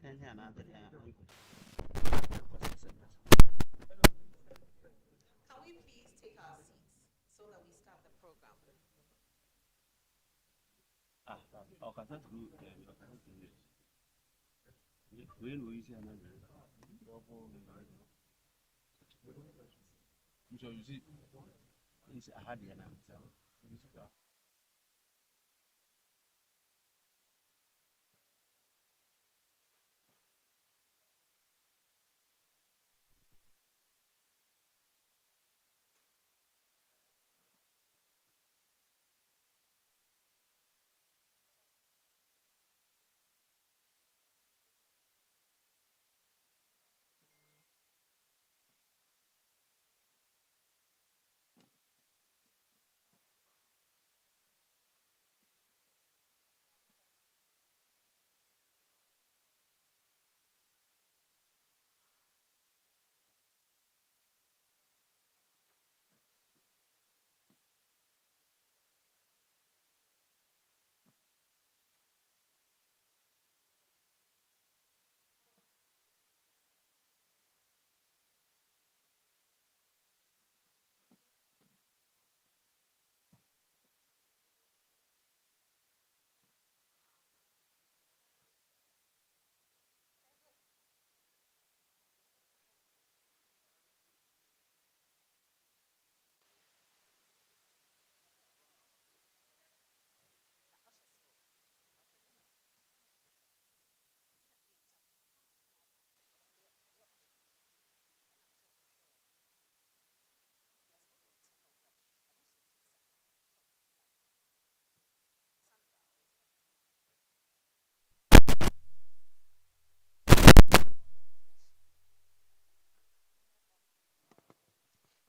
Can we please take our seats so that we start the program?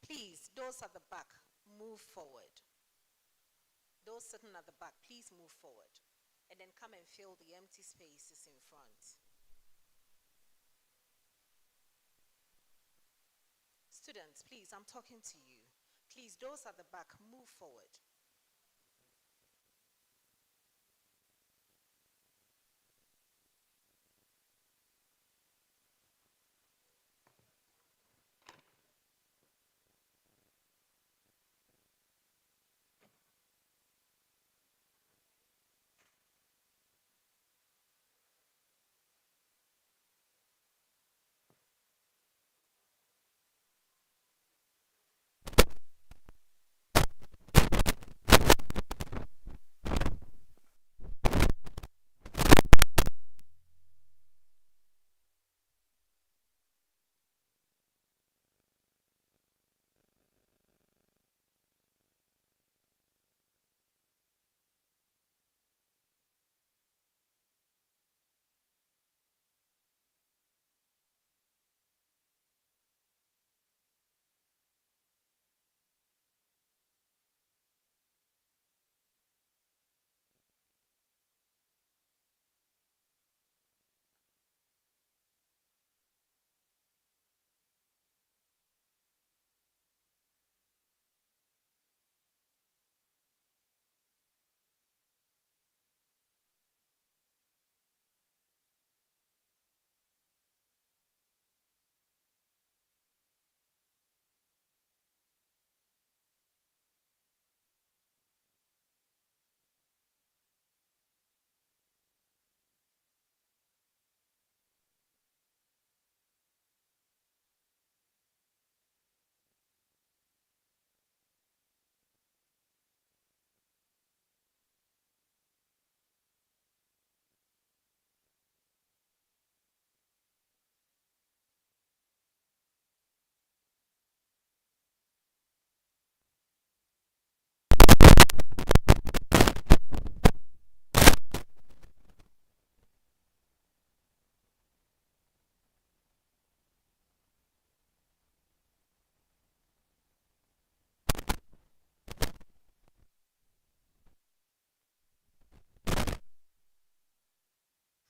Please, those at the back, move forward. Those sitting at the back, please move forward. And then come and fill the empty spaces in front. Students, please, I'm talking to you. Please, those at the back, move forward.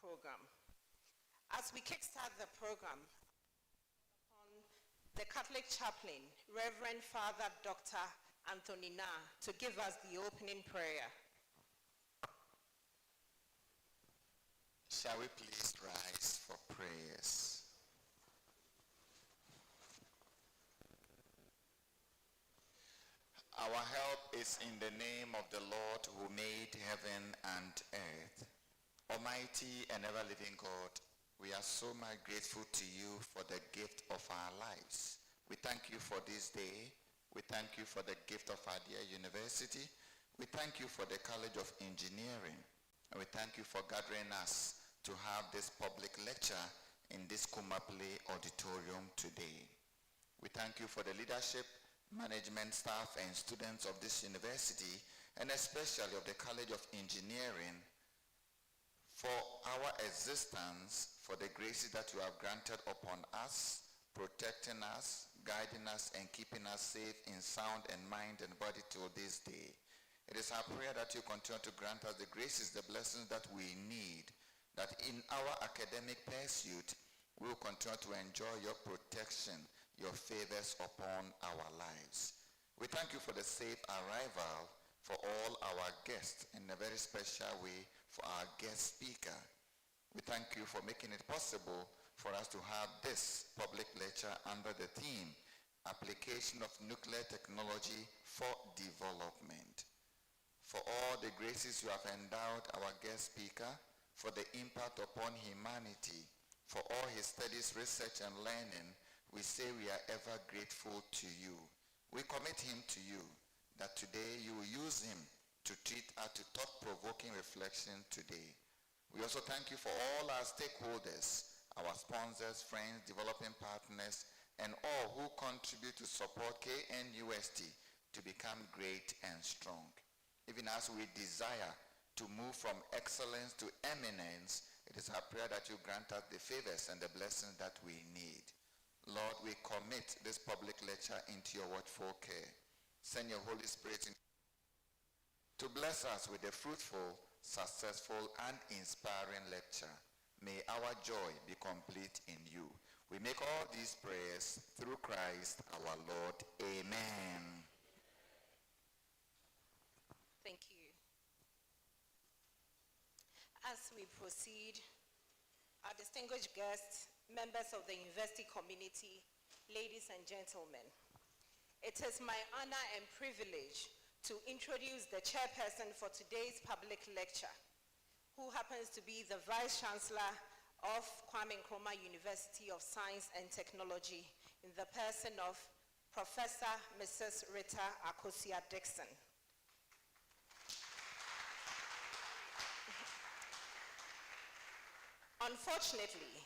Program. As we kickstart the program, on the Catholic chaplain, Reverend Father Dr. Anthony Na, to give us the opening prayer. Shall we please rise for prayers. Our help is in the name of the Lord who made heaven and earth. Almighty and ever-living God, we are so much grateful to you for the gift of our lives. We thank you for this day. We thank you for the gift of our dear university. We thank you for the College of Engineering. And we thank you for gathering us to have this public lecture in this Kumaple auditorium today. We thank you for the leadership, management staff and students of this university, and especially of the College of Engineering, for our existence, for the graces that you have granted upon us, protecting us, guiding us, and keeping us safe in sound and mind and body till this day. It is our prayer that you continue to grant us the graces, the blessings that we need, that in our academic pursuit, we will continue to enjoy your protection, your favors upon our lives. We thank you for the safe arrival for all our guests, in a very special way for our guest speaker. We thank you for making it possible for us to have this public lecture under the theme, Application of Nuclear Technology for Development. For all the graces you have endowed our guest speaker, for the impact upon humanity, for all his studies, research, and learning, we say we are ever grateful to you. We commit him to you, that today you will use him to treat us to thought-provoking reflection today. We also thank you for all our stakeholders, our sponsors, friends, developing partners, and all who contribute to support KNUST to become great and strong. Even as we desire to move from excellence to eminence, it is our prayer that you grant us the favors and the blessings that we need. Lord, we commit this public lecture into your watchful care. Send your Holy Spirit to bless us with a fruitful, successful, and inspiring lecture. May our joy be complete in you. We make all these prayers through Christ our Lord. Amen. Thank you. As we proceed, our distinguished guests, members of the university community, ladies and gentlemen, it is my honor and privilege to introduce the chairperson for today's public lecture, who happens to be the Vice Chancellor of Kwame Nkrumah University of Science and Technology, in the person of Professor Mrs. Rita Akosia-Dixon. Unfortunately,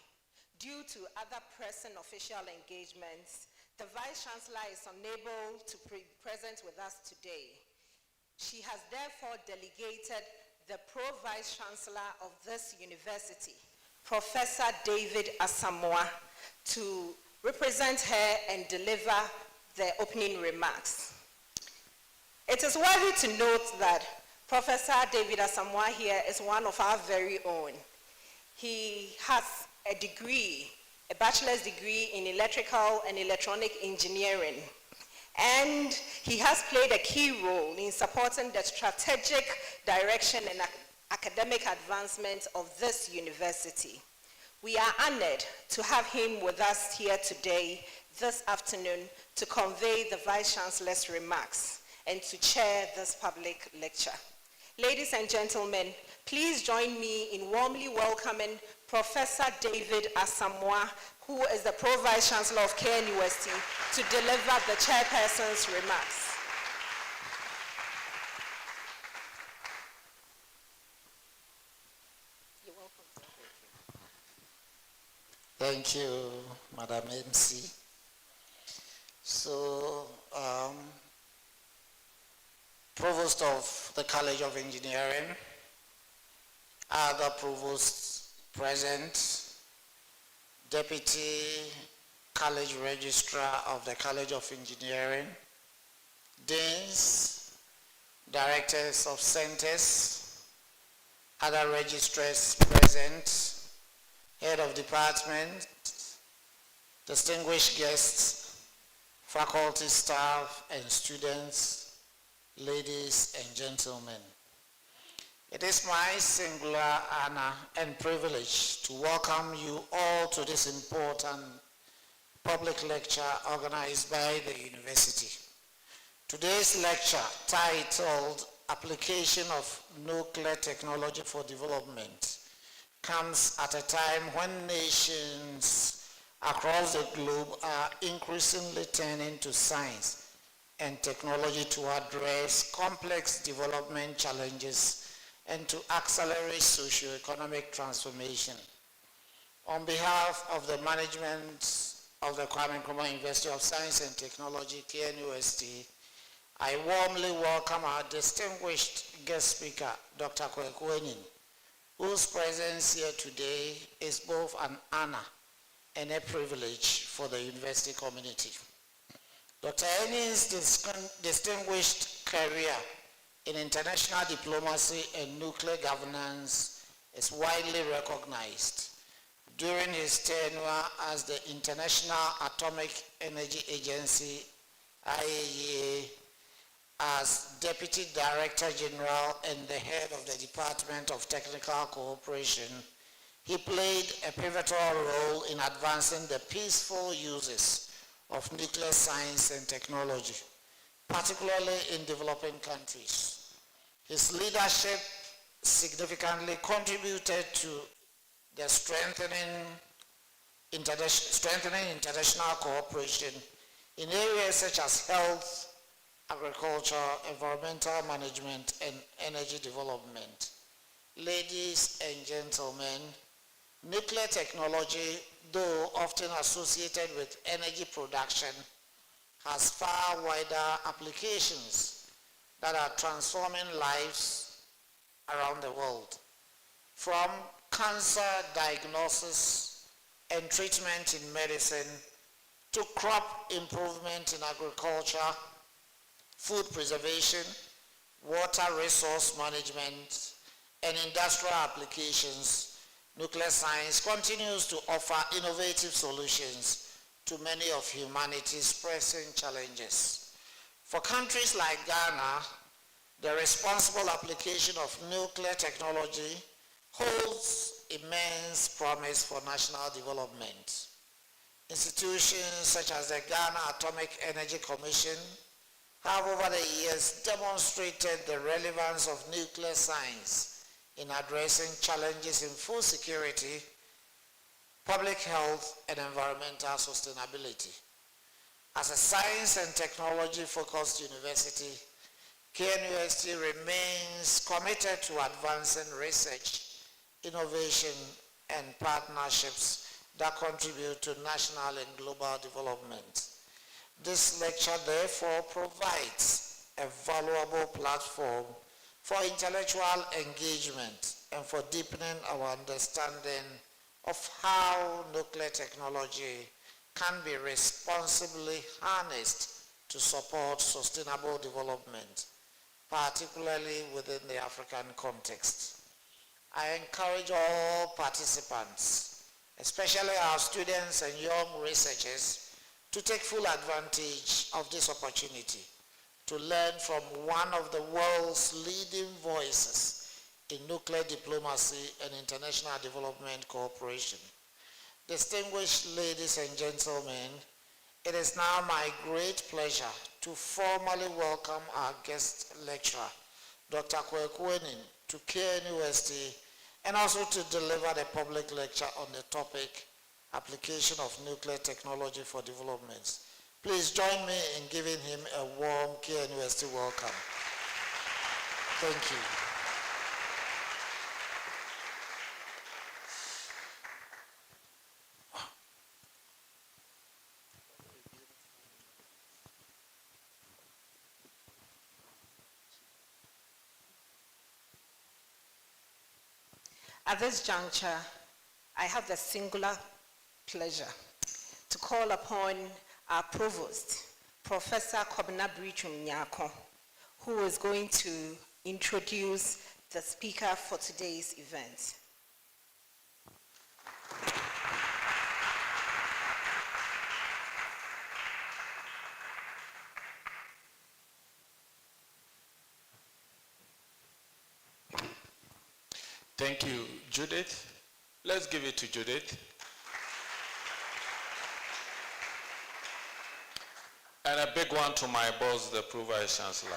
due to other pressing official engagements, the Vice Chancellor is unable to be present with us today. She has therefore delegated the Pro-Vice Chancellor of this university, Professor David Asamoah, to represent her and deliver the opening remarks. It is worthy to note that Professor David Asamoah here is one of our very own. He has a degree, a bachelor's degree in electrical and electronic engineering. And he has played a key role in supporting the strategic direction and academic advancement of this university. We are honored to have him with us here today, this afternoon, to convey the Vice Chancellor's remarks and to chair this public lecture. Ladies and gentlemen, please join me in warmly welcoming Professor David Asamoah, who is the Pro-Vice Chancellor of KNUST, to deliver the chairperson's remarks. You're welcome, sir. Thank you, Madam MC. So, Provost of the College of Engineering, other provosts present, Deputy College Registrar of the College of Engineering, Deans, Directors of Centers, other registrars present, Head of Department, distinguished guests, faculty staff and students, ladies and gentlemen. It is my singular honor and privilege to welcome you all to this important public lecture organized by the university. Today's lecture, titled Application of Nuclear Technology for Development, comes at a time when nations across the globe are increasingly turning to science and technology to address complex development challenges and to accelerate socio-economic transformation. On behalf of the management of the Kwame Nkrumah University of Science and Technology, KNUST, I warmly welcome our distinguished guest speaker, Dr. Kwaku Aning, whose presence here today is both an honor and a privilege for the university community. Dr. Aning's distinguished career in international diplomacy and nuclear governance is widely recognized. During his tenure as the International Atomic Energy Agency, IAEA, as Deputy Director General and the head of the Department of Technical Cooperation, he played a pivotal role in advancing the peaceful uses of nuclear science and technology, particularly in developing countries. His leadership significantly contributed to the strengthening international cooperation in areas such as health, agriculture, environmental management, and energy development. Ladies and gentlemen, nuclear technology, though often associated with energy production, has far wider applications that are transforming lives around the world. From cancer diagnosis and treatment in medicine to crop improvement in agriculture, food preservation, water resource management, and industrial applications, nuclear science continues to offer innovative solutions to many of humanity's pressing challenges. For countries like Ghana, the responsible application of nuclear technology holds immense promise for national development. Institutions such as the Ghana Atomic Energy Commission have over the years demonstrated the relevance of nuclear science in addressing challenges in food security, public health, and environmental sustainability. As a science and technology-focused university, KNUST remains committed to advancing research, innovation, and partnerships that contribute to national and global development. This lecture therefore provides a valuable platform for intellectual engagement and for deepening our understanding of how nuclear technology can be responsibly harnessed to support sustainable development, particularly within the African context. I encourage all participants, especially our students and young researchers, to take full advantage of this opportunity to learn from one of the world's leading voices in nuclear diplomacy and international development cooperation. Distinguished ladies and gentlemen, it is now my great pleasure to formally welcome our guest lecturer, Dr. Kwaku Aning, to KNUST, and also to deliver the public lecture on the topic, Application of Nuclear Technology for Development. Please join me in giving him a warm KNUST welcome. Thank you. At this juncture, I have the singular pleasure to call upon our provost, Professor Kobna Brichum Nyako, who is going to introduce the speaker for today's event. Thank you, Judith. Let's give it to Judith. And a big one to my boss, the Pro Vice Chancellor.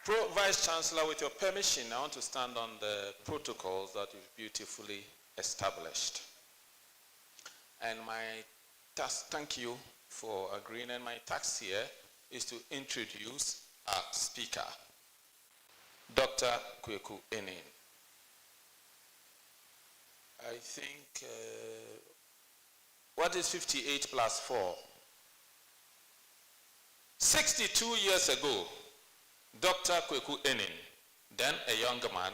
Pro Vice Chancellor, with your permission, I want to stand on the protocols that you've beautifully established. And my task, thank you for agreeing, and my task here is to introduce our speaker, Dr. Kwaku Aning. I think, what is 58 plus 4? 62 years ago, Dr. Kwaku Aning, then a young man,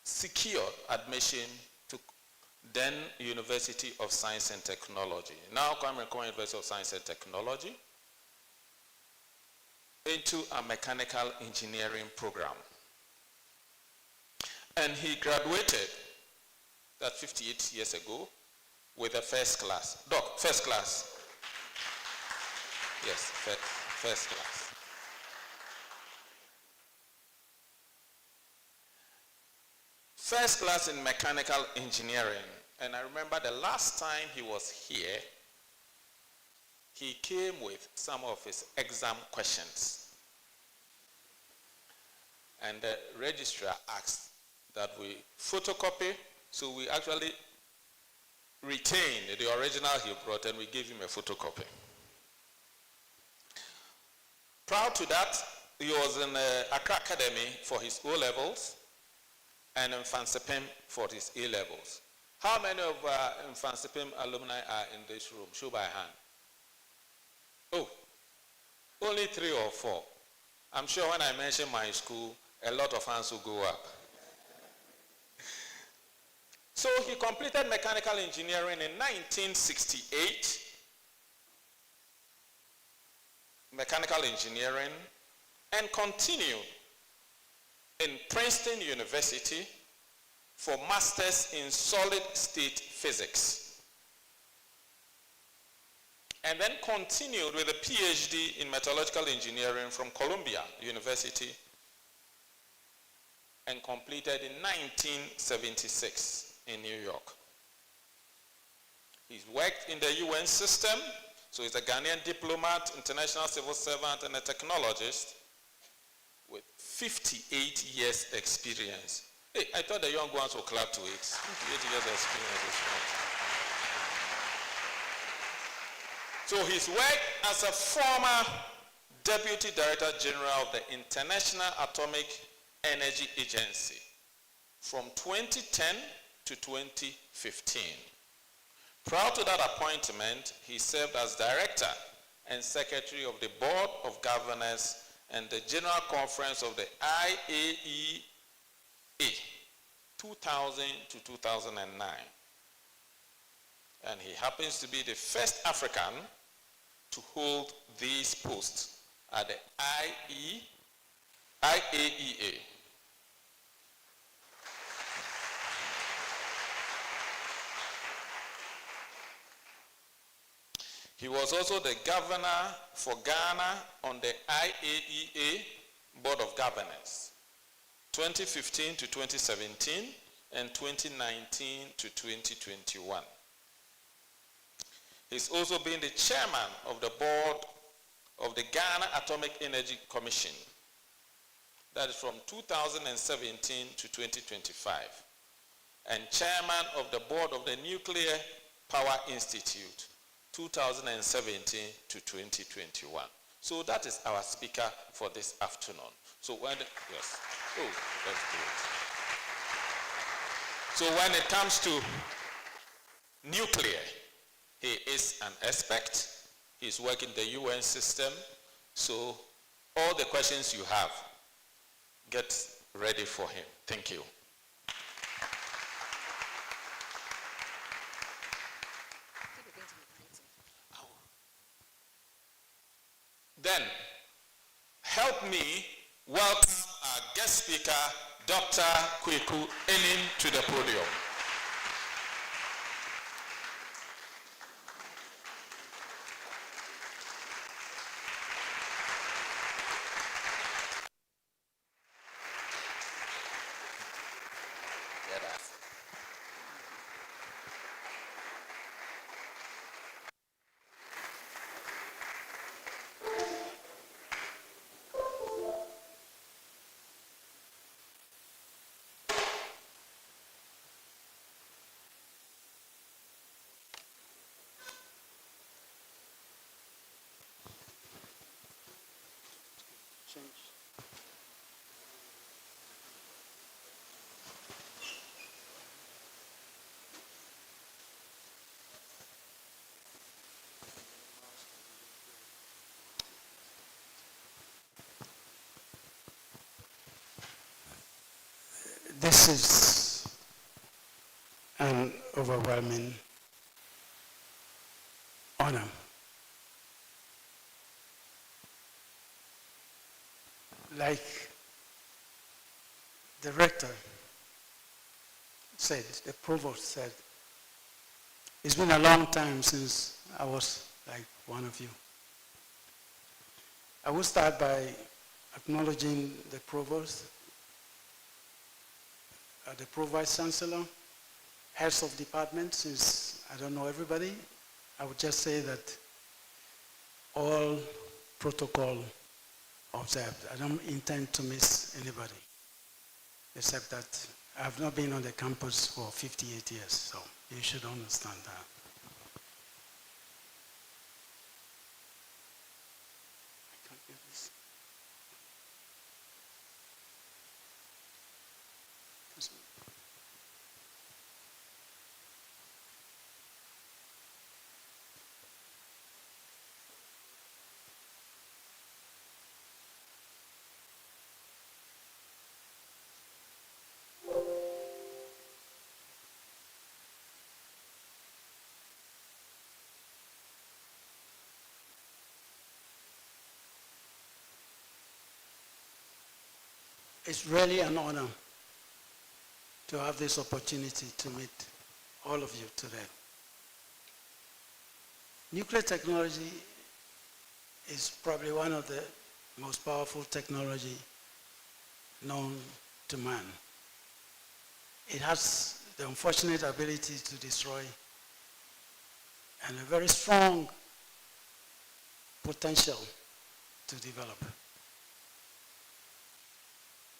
secured admission to then University of Science and Technology, now Kwame University of Science and Technology, into a mechanical engineering program. And he graduated that 58 years ago with a first class. Doc, first class. Yes, first class. First class in mechanical engineering. And I remember the last time he was here, he came with some of his exam questions. And the registrar asked that we photocopy, so we actually retained the original he brought and we gave him a photocopy. Prior to that, he was in Accra Academy for his O-levels and in Fansepim for his A-levels. How many of Fansepim alumni are in this room? Show by hand. Oh, only 3 or 4. I'm sure when I mention my school, a lot of hands will go up. So he completed mechanical engineering in 1968, mechanical engineering, and continued in Princeton University for masters in solid state physics. And then continued with a PhD in metallurgical engineering from Columbia University and completed in 1976 in New York. He's worked in the UN system, so he's a Ghanaian diplomat, international civil servant, and a technologist with 58 years experience. Hey, I thought the young ones would clap to it. 58 years experience is right. So he's worked as a former Deputy Director General of the International Atomic Energy Agency from 2010 to 2015. Prior to that appointment, he served as Director and Secretary of the Board of Governors and the General Conference of the IAEA 2000 to 2009. And he happens to be the first African to hold these posts at the IAEA. He was also the governor for Ghana on the IAEA Board of Governors, 2015 to 2017 and 2019 to 2021. He's also been the chairman of the board of the Ghana Atomic Energy Commission. That is from 2017 to 2025. And chairman of the board of the Nuclear Power Institute, 2017 to 2021. So that is our speaker for this afternoon. So when, yes, oh, let's do it. So when it comes to nuclear, he is an expert. He's working the UN system. So all the questions you have, get ready for him. Thank you. Then, help me welcome our guest speaker, Dr. Kwaku Aning, to the podium. change. This is an overwhelming honor. Like the rector said, the provost said, it's been a long time since I was like one of you. I will start by acknowledging the provost, the pro-vice chancellor, heads of department. Since I don't know everybody, I would just say that all protocol observed. I don't intend to miss anybody, except that I have not been on the campus for 58 years, so you should understand that. I can't get this. It's really an honor to have this opportunity to meet all of you today. Nuclear technology is probably one of the most powerful technology known to man. It has the unfortunate ability to destroy and a very strong potential to develop.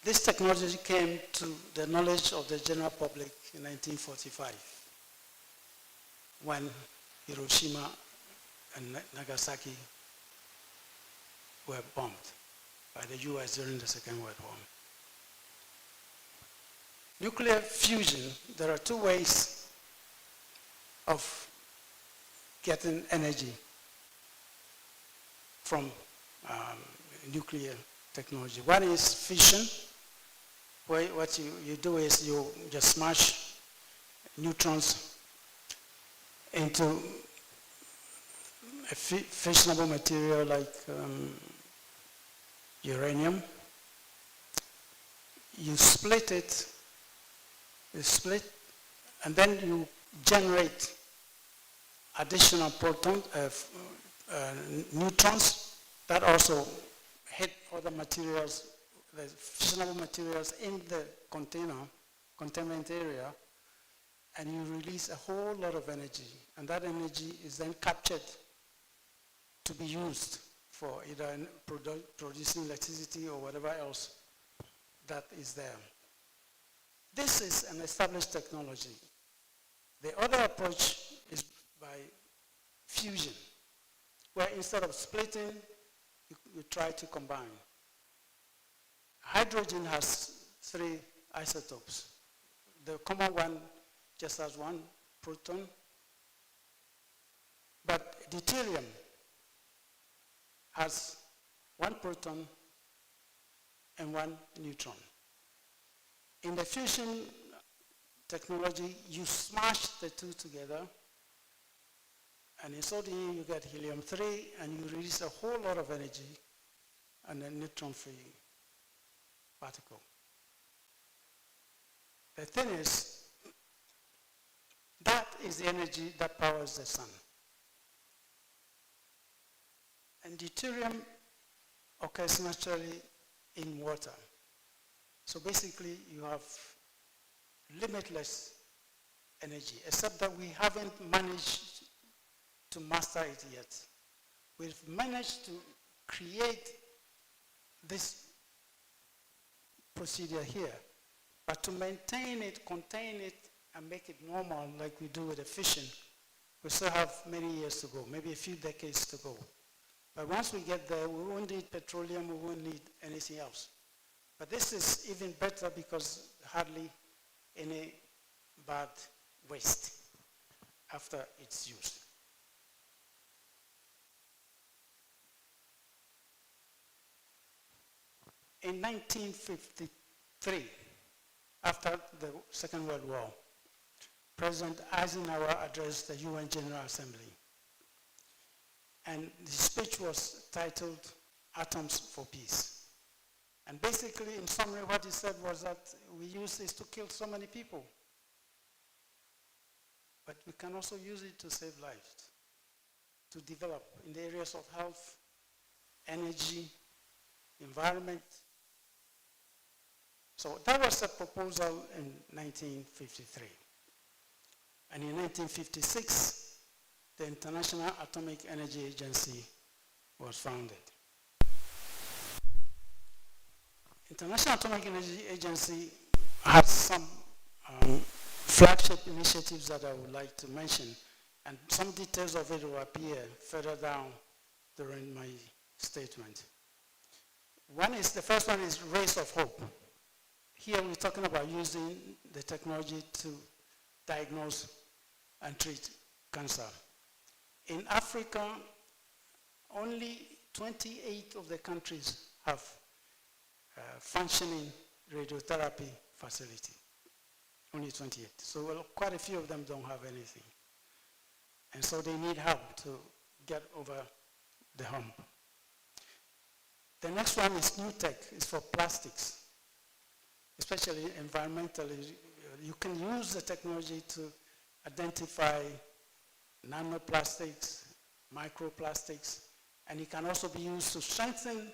This technology came to the knowledge of the general public in 1945 when Hiroshima and Nagasaki were bombed by the US during the Second World War. Nuclear fusion, there are two ways of getting energy from nuclear technology. One is fission, where what you do is you just smash neutrons into a fissionable material like uranium. You split it, and then you generate additional neutrons that also hit other materials, the fissionable materials in the containment area, and you release a whole lot of energy, and that energy is then captured to be used for either producing electricity or whatever else that is there. This is an established technology. The other approach is by fusion, where instead of splitting, you try to combine. Hydrogen has 3 isotopes. The common one just has 1 proton, but deuterium has 1 proton and 1 neutron. In the fusion technology, you smash the two together, and in so doing, you get helium-3, and you release a whole lot of energy and a neutron-free particle. The thing is, that is the energy that powers the sun. And deuterium occurs naturally in water. So basically, you have limitless energy, except that we haven't managed to master it yet. We've managed to create this procedure here, but to maintain it, contain it, and make it normal like we do with the fission, we still have many years to go, maybe a few decades to go. But once we get there, we won't need petroleum, we won't need anything else. But this is even better because hardly any bad waste after its use. In 1953, after the Second World War, President Eisenhower addressed the UN General Assembly. And the speech was titled, Atoms for Peace. And basically, in summary, what he said was that we use this to kill so many people. But we can also use it to save lives, to develop in the areas of health, energy, environment. So that was a proposal in 1953. And in 1956, the International Atomic Energy Agency was founded. International Atomic Energy Agency has some flagship initiatives that I would like to mention, and some details of it will appear further down during my statement. The first one is Rays of Hope. Here we're talking about using the technology to diagnose and treat cancer. In Africa, only 28 of the countries have functioning radiotherapy facility. Only 28. So quite a few of them don't have anything. And so they need help to get over the hump. The next one is new tech. It's for plastics, especially environmentally. You can use the technology to identify nanoplastics, microplastics, and it can also be used to strengthen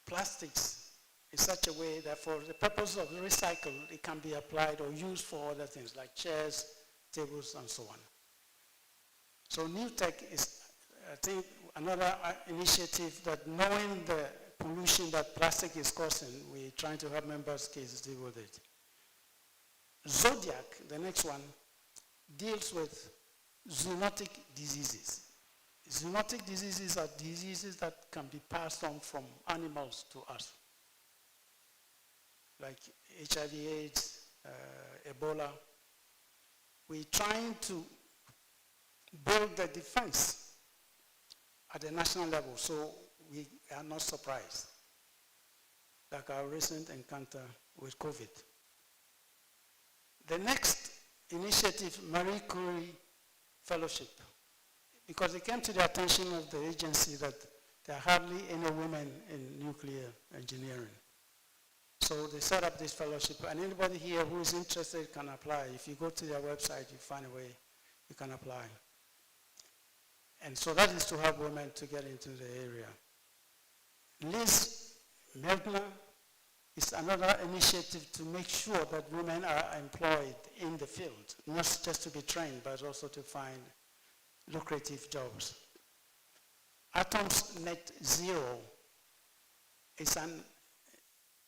plastics in such a way that for the purpose of recycle, it can be applied or used for other things like chairs, tables, and so on. So new tech is, I think, another initiative that, knowing the pollution that plastic is causing, we're trying to help member states deal with it. Zodiac, the next one, deals with zoonotic diseases. Zoonotic diseases are diseases that can be passed on from animals to us, like HIV/AIDS, Ebola. We're trying to build the defense at the national level, so we are not surprised, like our recent encounter with COVID. The next initiative, Marie Curie Fellowship, because it came to the attention of the agency that there are hardly any women in nuclear engineering. So they set up this fellowship, and anybody here who is interested can apply. If you go to their website, you find a way you can apply. And so that is to help women to get into the area. Liz Meldner is another initiative to make sure that women are employed in the field, not just to be trained, but also to find lucrative jobs. Atoms Net Zero is an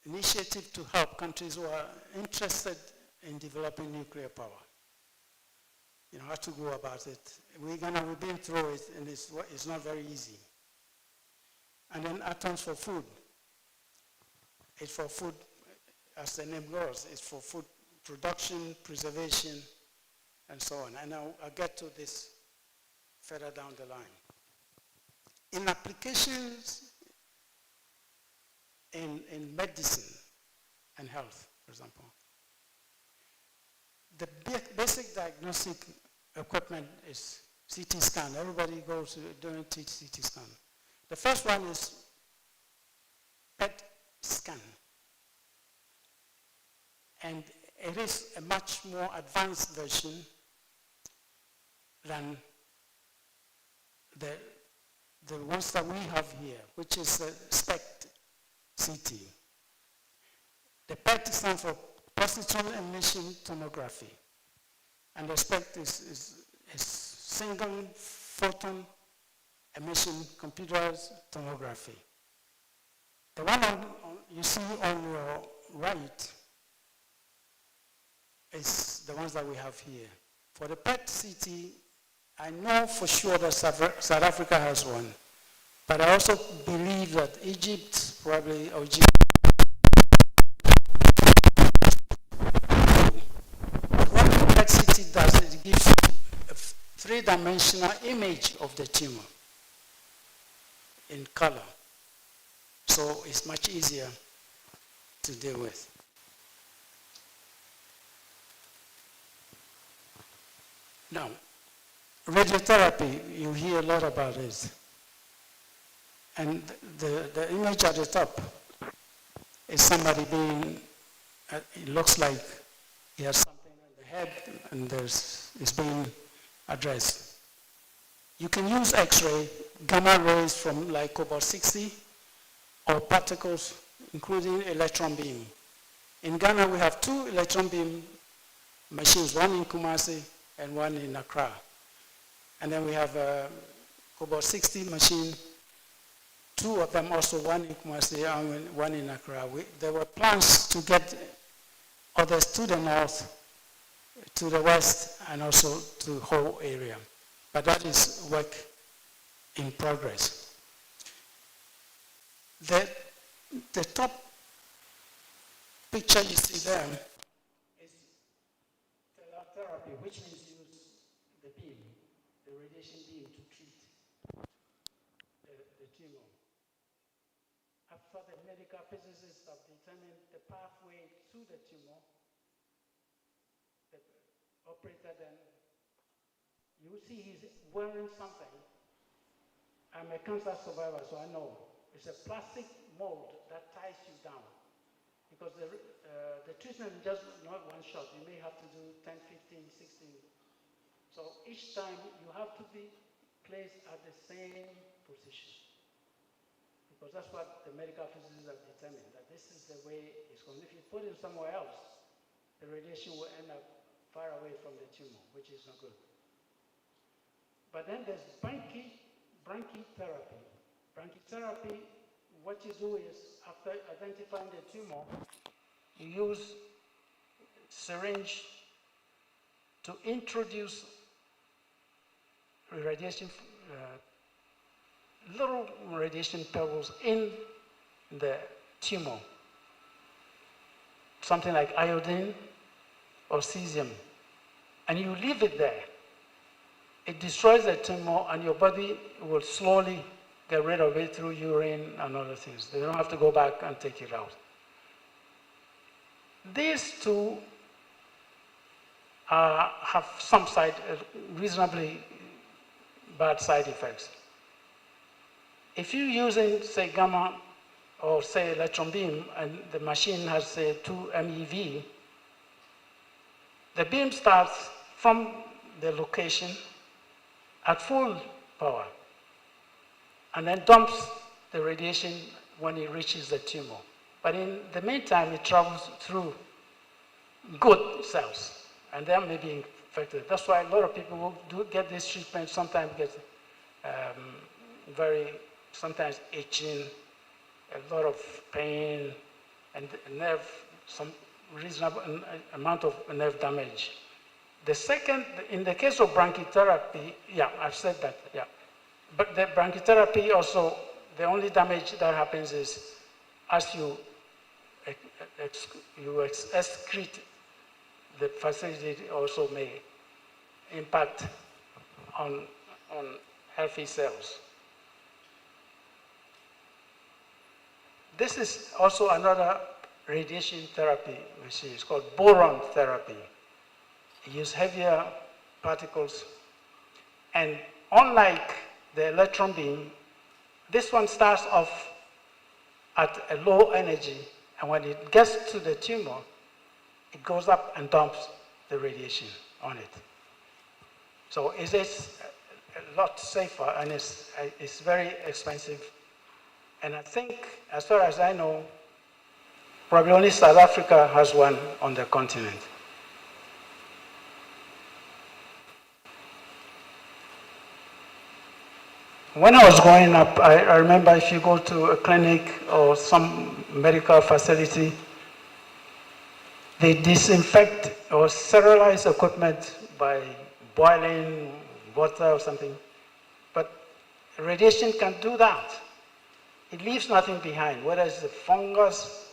initiative to help countries who are interested in developing nuclear power. You know, how to go about it. We've been through it, and it's not very easy. And then Atoms for Food. It's for food, as the name goes, it's for food production, preservation, and so on. And I'll get to this further down the line. In applications in medicine and health, for example, the basic diagnostic equipment is CT scan. Everybody goes doing CT scan. The first one is PET scan. And it is a much more advanced version than the ones that we have here, which is the SPECT CT. The PET stands for positron emission tomography. And the SPECT is single photon emission computerized tomography. The one you see on your right is the ones that we have here. For the PET CT, I know for sure that South Africa has one, but I also believe that Egypt probably, or Egypt, what complexity does it gives you a three-dimensional image of the tumor in color. So it's much easier to deal with. Now, radiotherapy, you hear a lot about it. And the image at the top is somebody being, it looks like he has something on the head and it's being addressed. You can use X-ray, gamma rays from like cobalt-60, or particles, including electron beam. In Ghana, we have 2 electron beam machines, one in Kumasi and one in Accra. And then we have a cobalt-60 machine, 2 of them also, one in Kumasi and one in Accra. There were plans to get others to the north, to the west, and also to the whole area. But that is work in progress. The top picture you see there is therapy, which means use the beam, the radiation beam to treat the tumor. After the medical physicists have determined the pathway to the tumor, the operator then, you see he's wearing something. I'm a cancer survivor, so I know. It's a plastic mold that ties you down. Because the treatment is just not one shot. You may have to do 10, 15, 16. So each time you have to be placed at the same position. Because that's what the medical physicists have determined, that this is the way it's going. If you put it somewhere else, the radiation will end up far away from the tumor, which is not good. But then there's brachytherapy. Brachytherapy, what you do is, after identifying the tumor, you use syringe to introduce radiation, little radiation pebbles in the tumor, something like iodine or cesium, and you leave it there. It destroys the tumor, and your body will slowly get rid of it through urine and other things. They don't have to go back and take it out. These two have some reasonably bad side effects. If you're using, say, gamma or, say, electron beam, and the machine has, say, 2 MeV, the beam starts from the location at full power, and then dumps the radiation when it reaches the tumor. But in the meantime, it travels through good cells, and they may be infected. That's why a lot of people who do get this treatment sometimes get sometimes itching, a lot of pain, and some reasonable amount of nerve damage. The second, in the case of brachytherapy, yeah, I've said that, yeah. But the brachytherapy also, the only damage that happens is as you excrete, the facility also may impact on healthy cells. This is also another radiation therapy machine. It's called boron therapy. You use heavier particles, and unlike the electron beam, this one starts off at a low energy, and when it gets to the tumor, it goes up and dumps the radiation on it. So it is a lot safer, and it's very expensive. And I think, as far as I know, probably only South Africa has one on the continent. When I was growing up, I remember if you go to a clinic or some medical facility, they disinfect or sterilize equipment by boiling water or something. But radiation can do that. It leaves nothing behind, whether it's a fungus,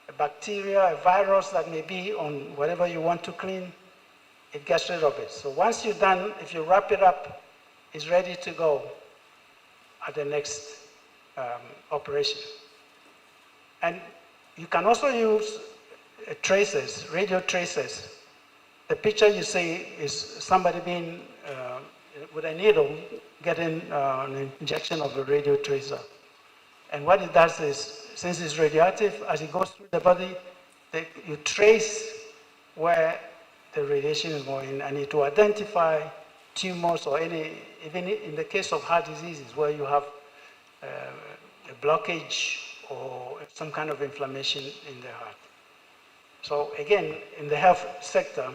a bacteria, a virus that may be on whatever you want to clean, it gets rid of it. So once you're done, if you wrap it up, it's ready to go at the next operation. And you can also use tracers, radio tracers. The picture you see is somebody being, with a needle, getting an injection of a radio tracer. And what it does is, since it's radioactive, as it goes through the body, you trace where the radiation is going, and it will identify tumors or any, even in the case of heart diseases, where you have a blockage or some kind of inflammation in the heart. So again, in the health sector,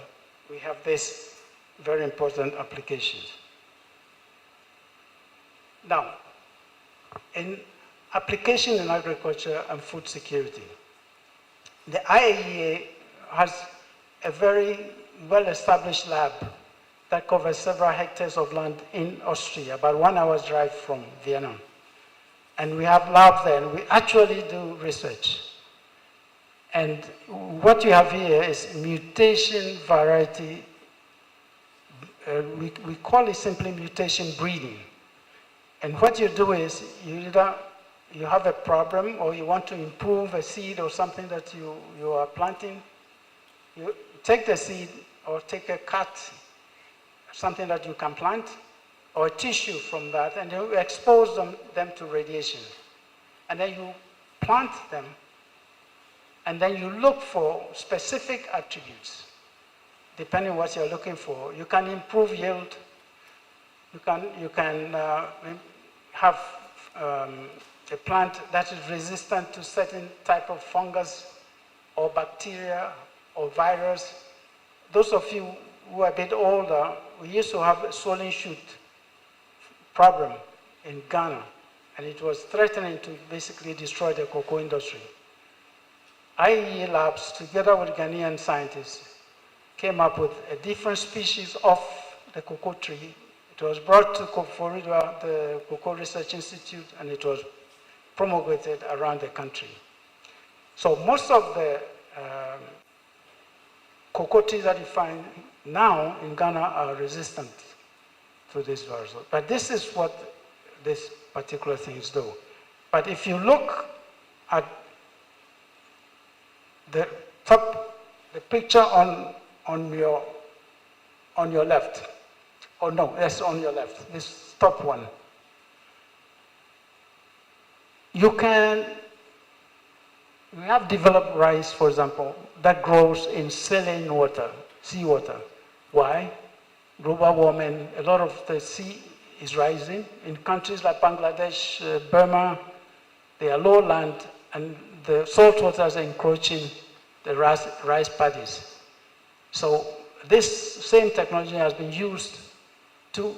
we have this very important applications. Now, in application in agriculture and food security, the IAEA has a very well-established lab that covers several hectares of land in Austria, about 1 hour's drive from Vienna. And we have labs there, and we actually do research. And what you have here is mutation variety. We call it simply mutation breeding. And what you do is you have a problem, or you want to improve a seed or something that you are planting. You take the seed or take a cut, something that you can plant, or a tissue from that, and you expose them to radiation. And then you plant them, and then you look for specific attributes, depending on what you're looking for. You can improve yield. You can have a plant that is resistant to certain type of fungus or bacteria or virus. Those of you who are a bit older, we used to have a swollen shoot problem in Ghana, and it was threatening to basically destroy the cocoa industry. IAEA labs, together with Ghanaian scientists, came up with a different species of the cocoa tree. It was brought to Florida, the Cocoa Research Institute, and it was promulgated around the country. So most of the cocoa trees that you find now in Ghana are resistant to this virus. But this is what these particular things do. But if you look at the picture on your left, oh no, that's on your left, this top one. We have developed rice, for example, that grows in saline water, seawater. Why? Global warming, a lot of the sea is rising. In countries like Bangladesh, Burma, they are low land, and the salt water is encroaching the rice paddies. So this same technology has been used to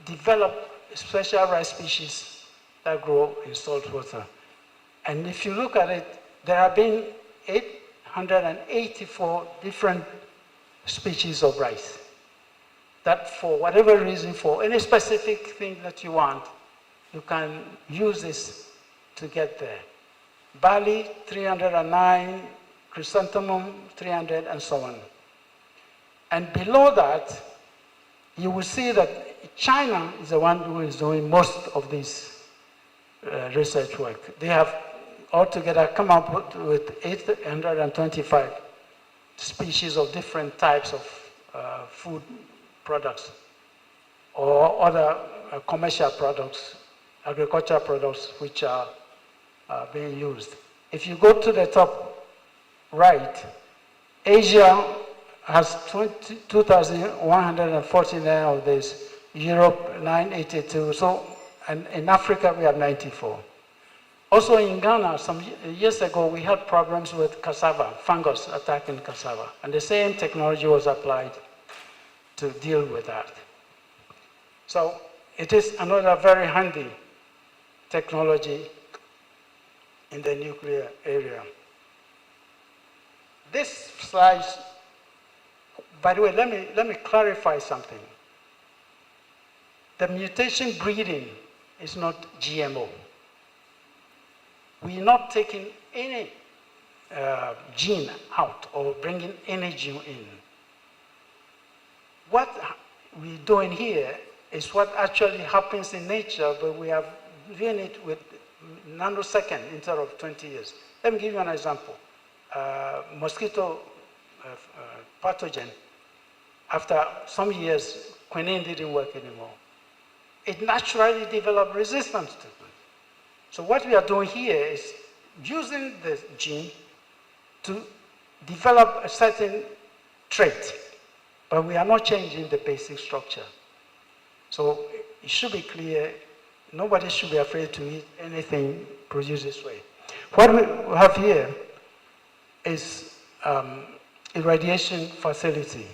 develop special rice species that grow in salt water. And if you look at it, there have been 884 different species of rice that, for whatever reason, for any specific thing that you want, you can use this to get there. Barley, 309, chrysanthemum, 300, and so on. And below that, you will see that China is the one who is doing most of this research work. They have altogether come up with 825 species of different types of food products or other commercial products, agricultural products, which are being used. If you go to the top right, Asia has 2,149 of this, Europe 982, so, and in Africa we have 94. Also in Ghana, some years ago, we had problems with cassava, fungus attacking cassava, and the same technology was applied to deal with that. So it is another very handy technology in the nuclear area. This slide, by the way, let me clarify something. The mutation breeding is not GMO. We're not taking any gene out or bringing any gene in. What we're doing here is what actually happens in nature, but we are doing it with nanosecond instead of 20 years. Let me give you an example. Mosquito pathogen, after some years, quinine didn't work anymore. It naturally developed resistance to it. So what we are doing here is using the gene to develop a certain trait, but we are not changing the basic structure. So it should be clear, nobody should be afraid to eat anything produced this way. What we have here is irradiation facility.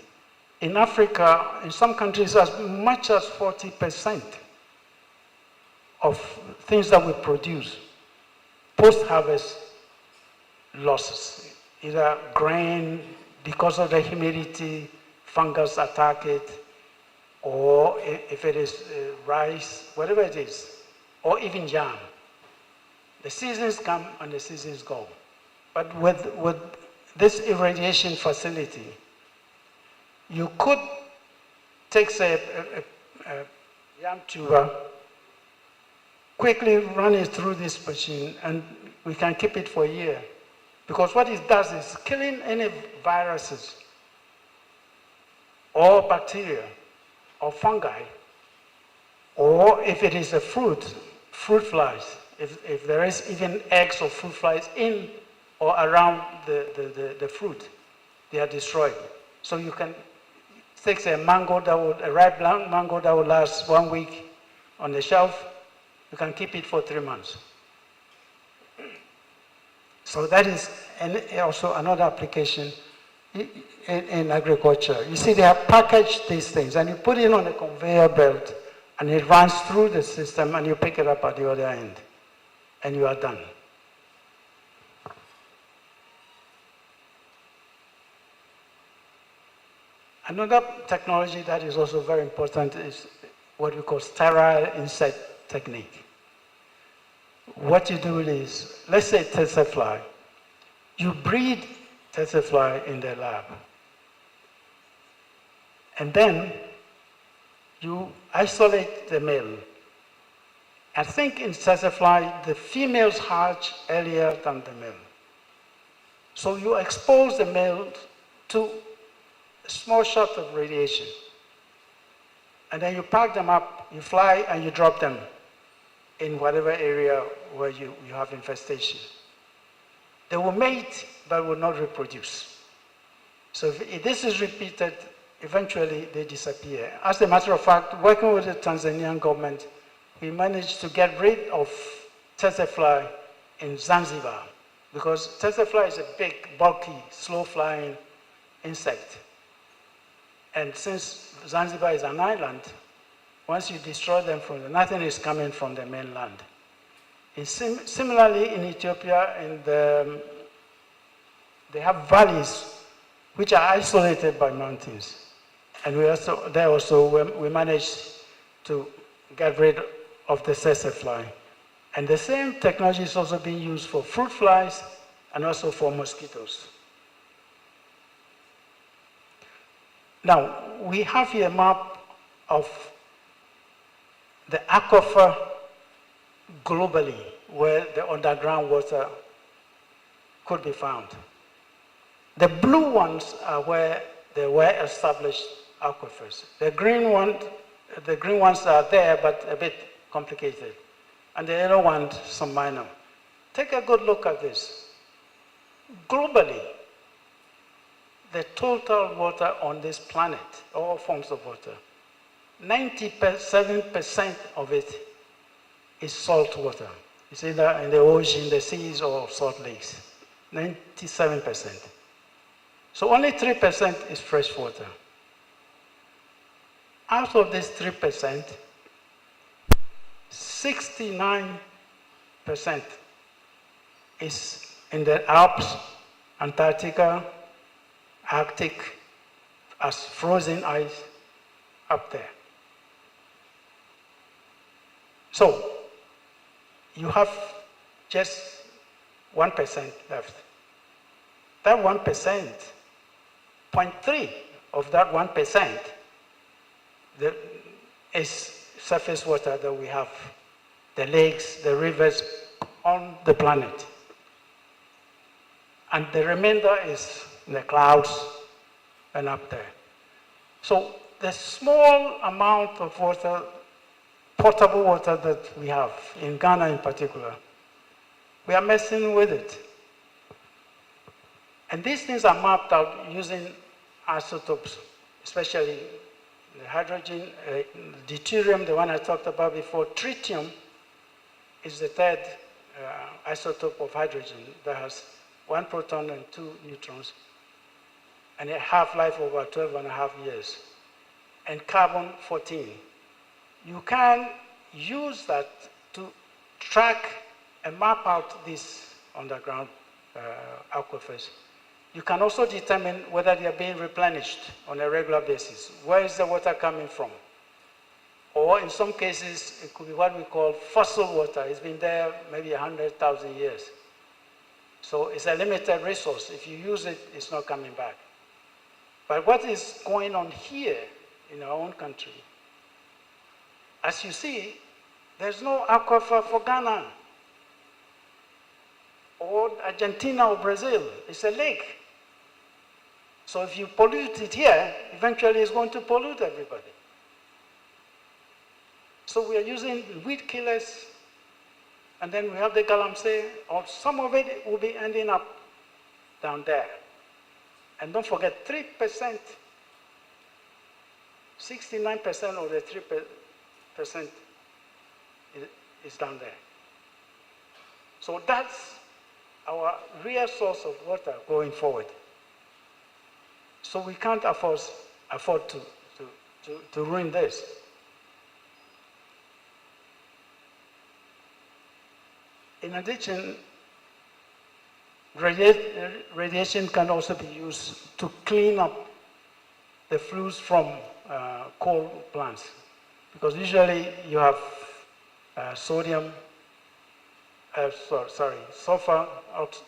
In Africa, in some countries, as much as 40% of things that we produce, post-harvest losses, either grain, because of the humidity, fungus attack it, or if it is rice, whatever it is, or even jam. The seasons come and the seasons go. But with this irradiation facility, you could take, say, a yam tuber, quickly run it through this machine, and we can keep it for a year. Because what it does is killing any viruses or bacteria or fungi, or if it is a fruit flies. If there is even eggs or fruit flies in or around the fruit, they are destroyed. So you can take a mango a ripe mango that will last 1 week on the shelf, you can keep it for 3 months. So that is also another application in agriculture. You see, they have packaged these things and you put it on a conveyor belt and it runs through the system and you pick it up at the other end and you are done. Another technology that is also very important is what we call sterile insect technique. What you do is, let's say tsetse fly. You breed tsetse fly in the lab. And then you isolate the male. I think in tsetse fly, the females hatch earlier than the male. So you expose the male to a small shot of radiation. And then you pack them up, you fly, and you drop them in whatever area where you have infestation. They will mate, but will not reproduce. So if this is repeated, eventually they disappear. As a matter of fact, working with the Tanzanian government, we managed to get rid of tsetse fly in Zanzibar, because tsetse fly is a big, bulky, slow-flying insect. And since Zanzibar is an island, once you destroy them nothing is coming from the mainland. Similarly, in Ethiopia, they have valleys which are isolated by mountains. And we managed to get rid of the tsetse fly. And the same technology is also being used for fruit flies and also for mosquitoes. Now, we have here a map of the aquifer globally, where the underground water could be found. The blue ones are where there were established aquifers. The green ones are there, but a bit complicated. And the yellow ones, some minor. Take a good look at this. Globally, the total water on this planet, all forms of water, 97% of it is salt water. It's either in the ocean, the seas, or salt lakes. 97%. So only 3% is fresh water. Out of this 3%, 69% is in the Alps, Antarctica, Arctic, as frozen ice up there. So you have just 1% left. That 1%, 0.3 of that 1% is surface water that we have, the lakes, the rivers on the planet. And the remainder is in the clouds and up there. So the small amount of water, potable water that we have, in Ghana in particular, we are messing with it. And these things are mapped out using isotopes, especially the hydrogen, deuterium, the one I talked about before. Tritium is the third isotope of hydrogen that has 1 proton and 2 neutrons, and a half-life over 12.5 years. And carbon-14. You can use that to track and map out these underground aquifers. You can also determine whether they are being replenished on a regular basis. Where is the water coming from? Or in some cases, it could be what we call fossil water. It's been there maybe 100,000 years. So it's a limited resource. If you use it, it's not coming back. But what is going on here in our own country? As you see, there's no aquifer for Ghana or Argentina or Brazil. It's a lake. So if you pollute it here, eventually it's going to pollute everybody. So we are using weed killers, and then we have the galamsey, or some of it will be ending up down there. And don't forget, 3%, 69% of the 3% is down there. So that's our real source of water going forward. So we can't afford to ruin this. In addition, radiation can also be used to clean up the flues from coal plants, because usually you have sulfur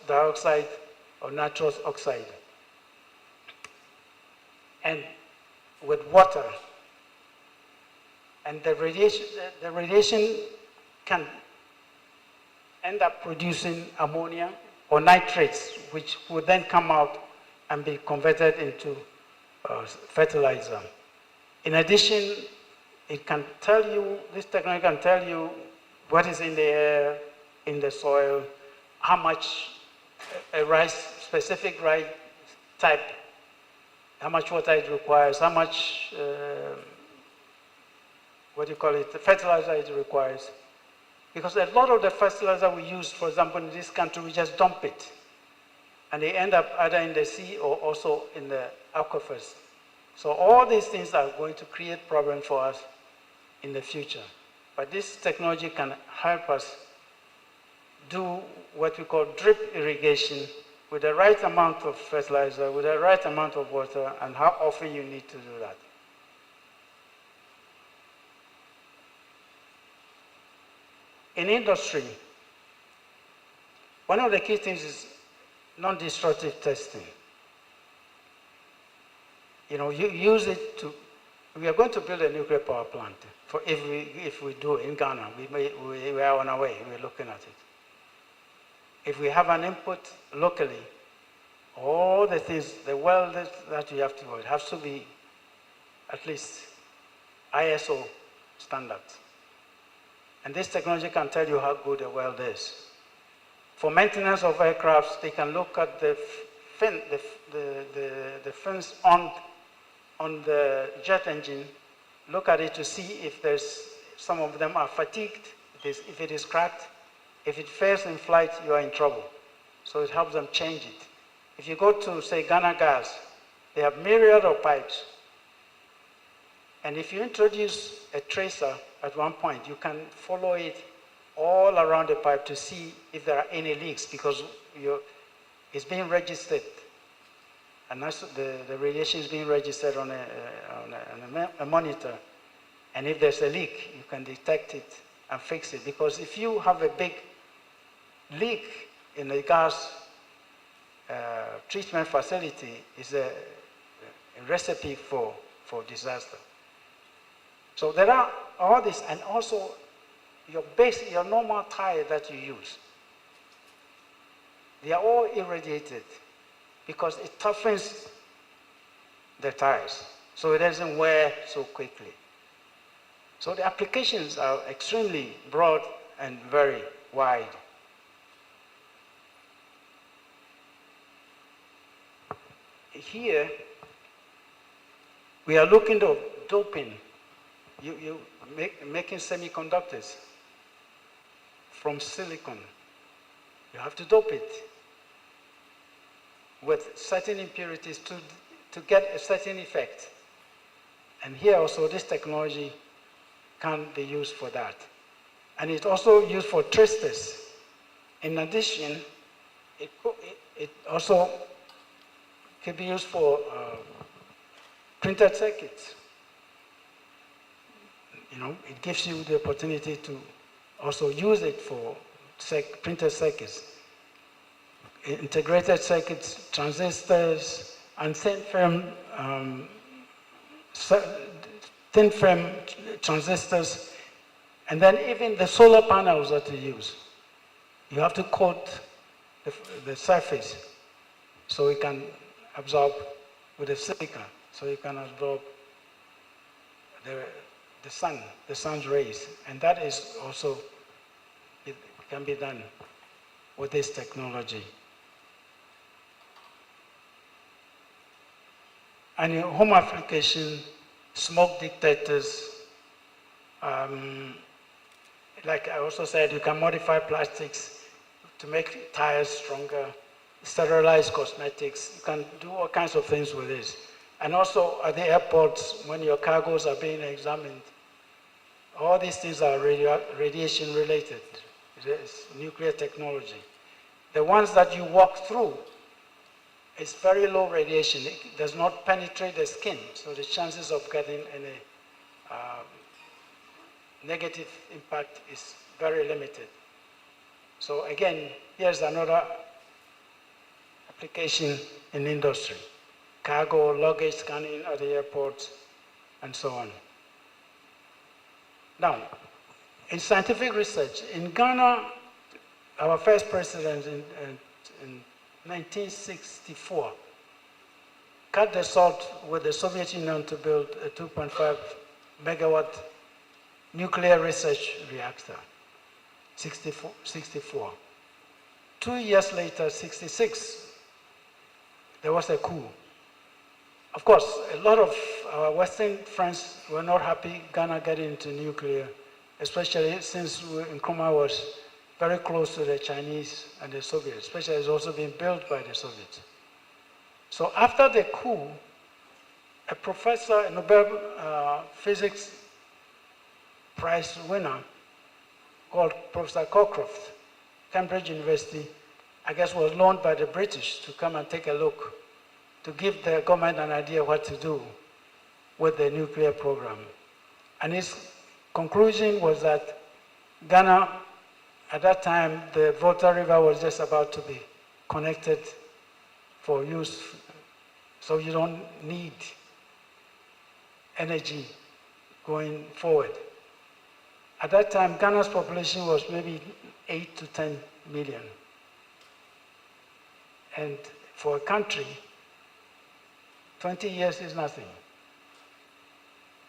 dioxide or nitrous oxide, and with water, and the radiation can end up producing ammonia or nitrates, which would then come out and be converted into fertilizer. In addition, it can tell you, this technology can tell you what is in the air, in the soil, how much a rice, specific rice type, how much water it requires, how much, fertilizer it requires. Because a lot of the fertilizer we use, for example, in this country, we just dump it. And they end up either in the sea or also in the aquifers. So all these things are going to create problems for us in the future. But this technology can help us do what we call drip irrigation with the right amount of fertilizer, with the right amount of water, and how often you need to do that. In industry, one of the key things is non-destructive testing. You know, you use it to, we are going to build a nuclear power plant. If we do in Ghana, we are on our way, we're looking at it. If we have an input locally, all the things, the well that you have to do, it has to be at least ISO standards. And this technology can tell you how good a well is. For maintenance of aircrafts, they can look at the fins on the jet engine, look at it to see if some of them are fatigued, if it is cracked. If it fails in flight, you are in trouble. So it helps them change it. If you go to, say, Ghana Gas, they have myriad of pipes. And if you introduce a tracer at one point, you can follow it all around the pipe to see if there are any leaks, because it's being registered. And that's the radiation is being registered on a monitor. And if there's a leak, you can detect it and fix it. Because if you have a big leak in a gas treatment facility, it's a recipe for disaster. So there are all this, and also your normal tire that you use, they are all irradiated because it toughens the tires, so it doesn't wear so quickly. So the applications are extremely broad and very wide. Here, we are looking at doping. Making semiconductors from silicon. You have to dope it with certain impurities to get a certain effect. And here also this technology can be used for that. And it's also used for tracers. In addition, it also can be used for printed circuits. You know, it gives you the opportunity to also use it for printed circuits, integrated circuits, transistors, and thin film transistors, and then even the solar panels that you use. You have to coat the surface so it can absorb with the silicon, so you can absorb the sun's rays, and that is also, it can be done with this technology. And in home application, smoke detectors, like I also said, you can modify plastics to make tires stronger, sterilize cosmetics, you can do all kinds of things with this. And also at the airports, when your cargoes are being examined, all these things are radiation related. It's nuclear technology. The ones that you walk through, it's very low radiation. It does not penetrate the skin, so the chances of getting any negative impact is very limited. So again, here's another application in industry. Cargo, luggage scanning at the airports, and so on. Now, in scientific research, in Ghana, our first president in 1964 cut the salt with the Soviet Union to build a 2.5 megawatt nuclear research reactor, 64. 2 years later, 66, there was a coup. Of course, a lot of our Western friends were not happy Ghana getting into nuclear, especially since Nkrumah was very close to the Chinese and the Soviets, especially it's also being built by the Soviets. So after the coup, a professor, a Nobel Physics Prize winner called Professor Cockcroft, Cambridge University, I guess was loaned by the British to come and take a look, to give the government an idea what to do with the nuclear program. And his conclusion was that Ghana, at that time, the Volta River was just about to be connected for use, so you don't need energy going forward. At that time, Ghana's population was maybe 8 to 10 million. And for a country, 20 years is nothing.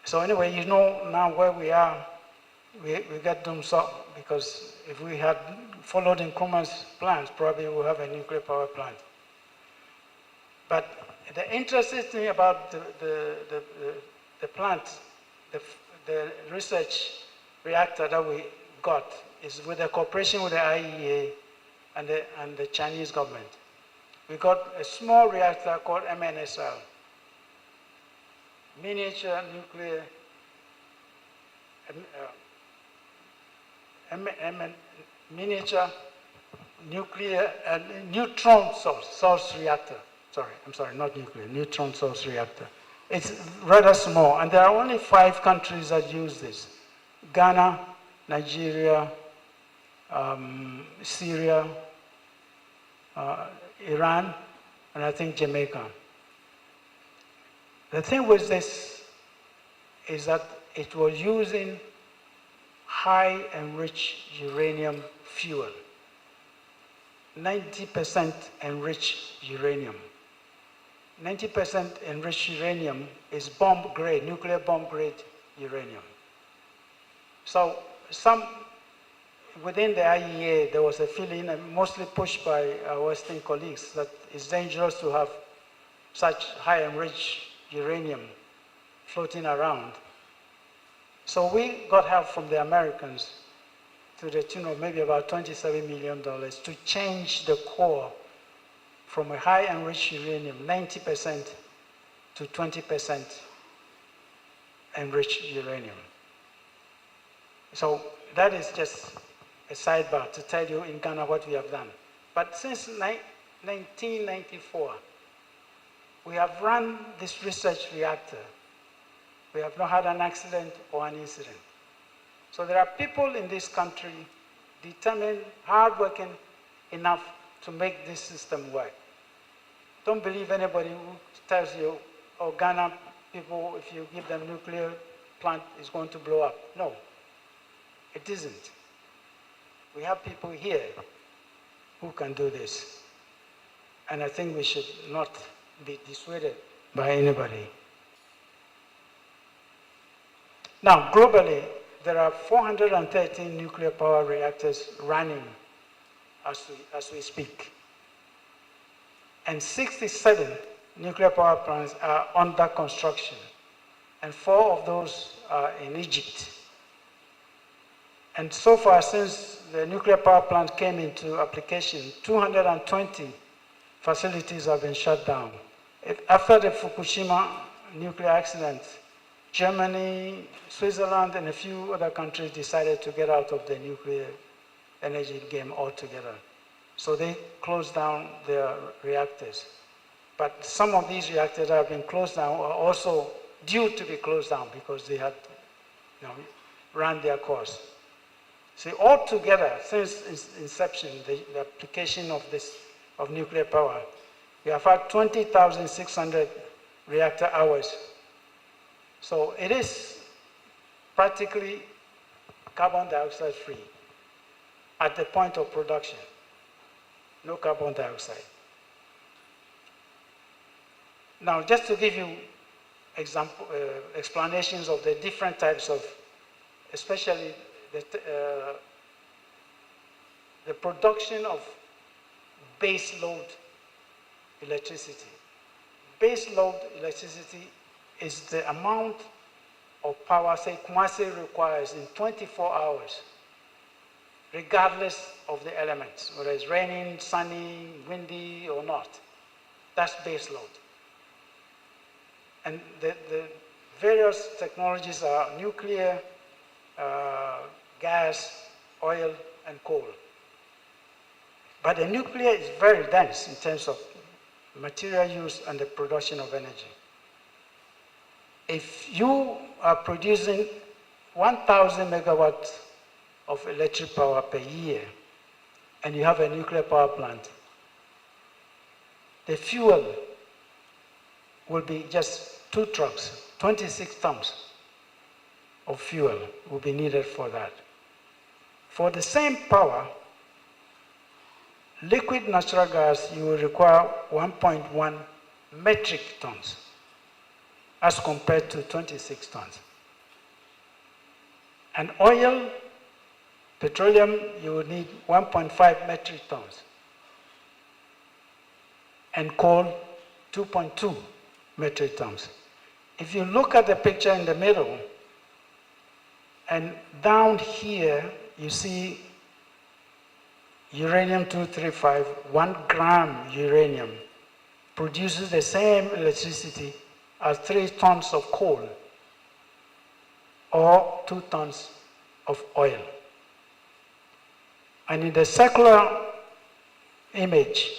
So anyway, you know now where we are, we got doomed up, because if we had followed Nkrumah's plans, probably we'll have a nuclear power plant. But the interesting thing about the plant, the research reactor that we got, is with the cooperation with the IEA and the Chinese government. We got a small reactor called MNSL, miniature nuclear, miniature nuclear neutron source reactor. Sorry, not nuclear, neutron source reactor. It's rather small, and there are only 5 countries that use this: Ghana, Nigeria, Syria, Iran, and I think Jamaica. The thing with this is that it was using high enriched uranium fuel, 90% enriched uranium. 90% enriched uranium is bomb grade, nuclear bomb grade uranium. So within the IEA, there was a feeling, and mostly pushed by our Western colleagues, that it's dangerous to have such high enriched uranium floating around. So we got help from the Americans to the tune of maybe about $27 million to change the core from a high enriched uranium, 90%, to 20% enriched uranium. So that is just a sidebar to tell you in Ghana what we have done. But since 1994, we have run this research reactor. We have not had an accident or an incident. So there are people in this country determined, hardworking enough to make this system work. Don't believe anybody who tells you, oh, Ghana people, if you give them nuclear plant, it's going to blow up. No, it isn't. We have people here who can do this. And I think we should not be dissuaded by anybody. Now, globally, there are 413 nuclear power reactors running as we speak. And 67 nuclear power plants are under construction. And 4 of those are in Egypt. And so far, since the nuclear power plant came into application, 220 facilities have been shut down. After the Fukushima nuclear accident, Germany, Switzerland, and a few other countries decided to get out of the nuclear energy game altogether. So they closed down their reactors. But some of these reactors that have been closed down are also due to be closed down because they had run their course. See, altogether, since inception, the application of nuclear power, we have had 20,600 reactor hours. So it is practically carbon dioxide free at the point of production. No carbon dioxide. Now, just to give you explanations of the different types of, especially the production of base load electricity. Base load electricity is the amount of power, say, Kumasi requires in 24 hours, regardless of the elements, whether it's raining, sunny, windy, or not. That's base load. And the various technologies are nuclear, gas, oil, and coal. But the nuclear is very dense in terms of material use and the production of energy. If you are producing 1,000 megawatts of electric power per year, and you have a nuclear power plant, the fuel will be just 2 trucks, 26 tons of fuel will be needed for that. For the same power, liquid natural gas, you will require 1.1 metric tons as compared to 26 tons. And oil, petroleum, you will need 1.5 metric tons. And coal, 2.2 metric tons. If you look at the picture in the middle, and down here, you see uranium-235, 1 gram uranium produces the same electricity as 3 tons of coal or 2 tons of oil. And in the circular image,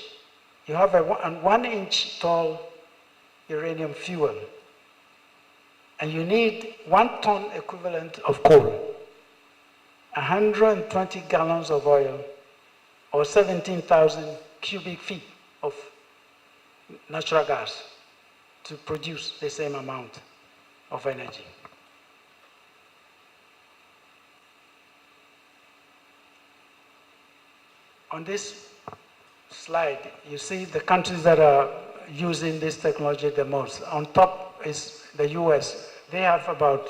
you have a 1-inch tall uranium fuel, and you need 1 ton equivalent of coal 120 gallons of oil or 17,000 cubic feet of natural gas to produce the same amount of energy. On this slide, you see the countries that are using this technology the most. On top is the US. They have about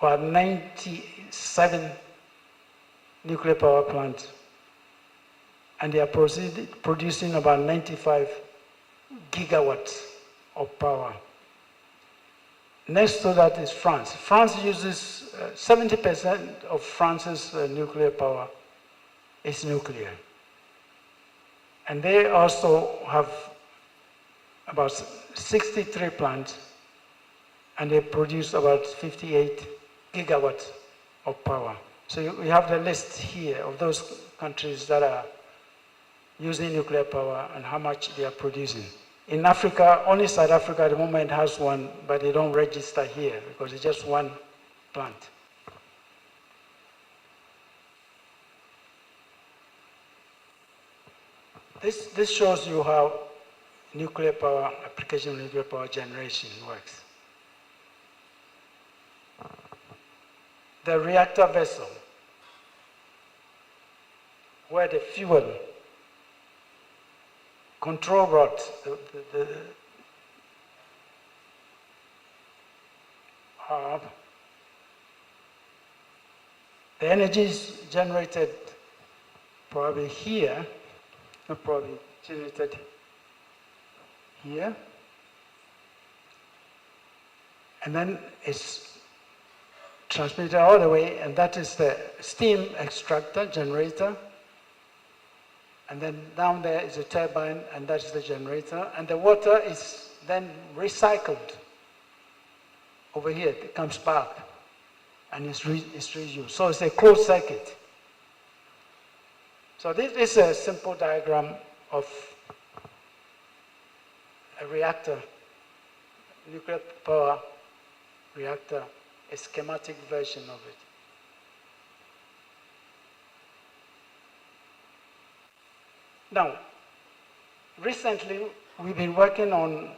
97 nuclear power plants, and they are producing about 95 gigawatts of power. Next to that is France. France uses 70% of France's nuclear power is nuclear. And they also have about 63 plants, and they produce about 58 gigawatts of power. So we have the list here of those countries that are using nuclear power and how much they are producing. In Africa, only South Africa at the moment has one, but they don't register here because it's just one plant. This shows you how nuclear power, application of nuclear power generation works. The reactor vessel, where the fuel, control rods, the energy is generated probably here, probably generated here, and then it's transmitted all the way, and that is the steam extractor generator, and then down there is a turbine, and that is the generator, and the water is then recycled over here. It comes back and it's reused. So it's a closed circuit. So this is a simple diagram of a reactor, nuclear power reactor, a schematic version of it. Now, recently we've been working on,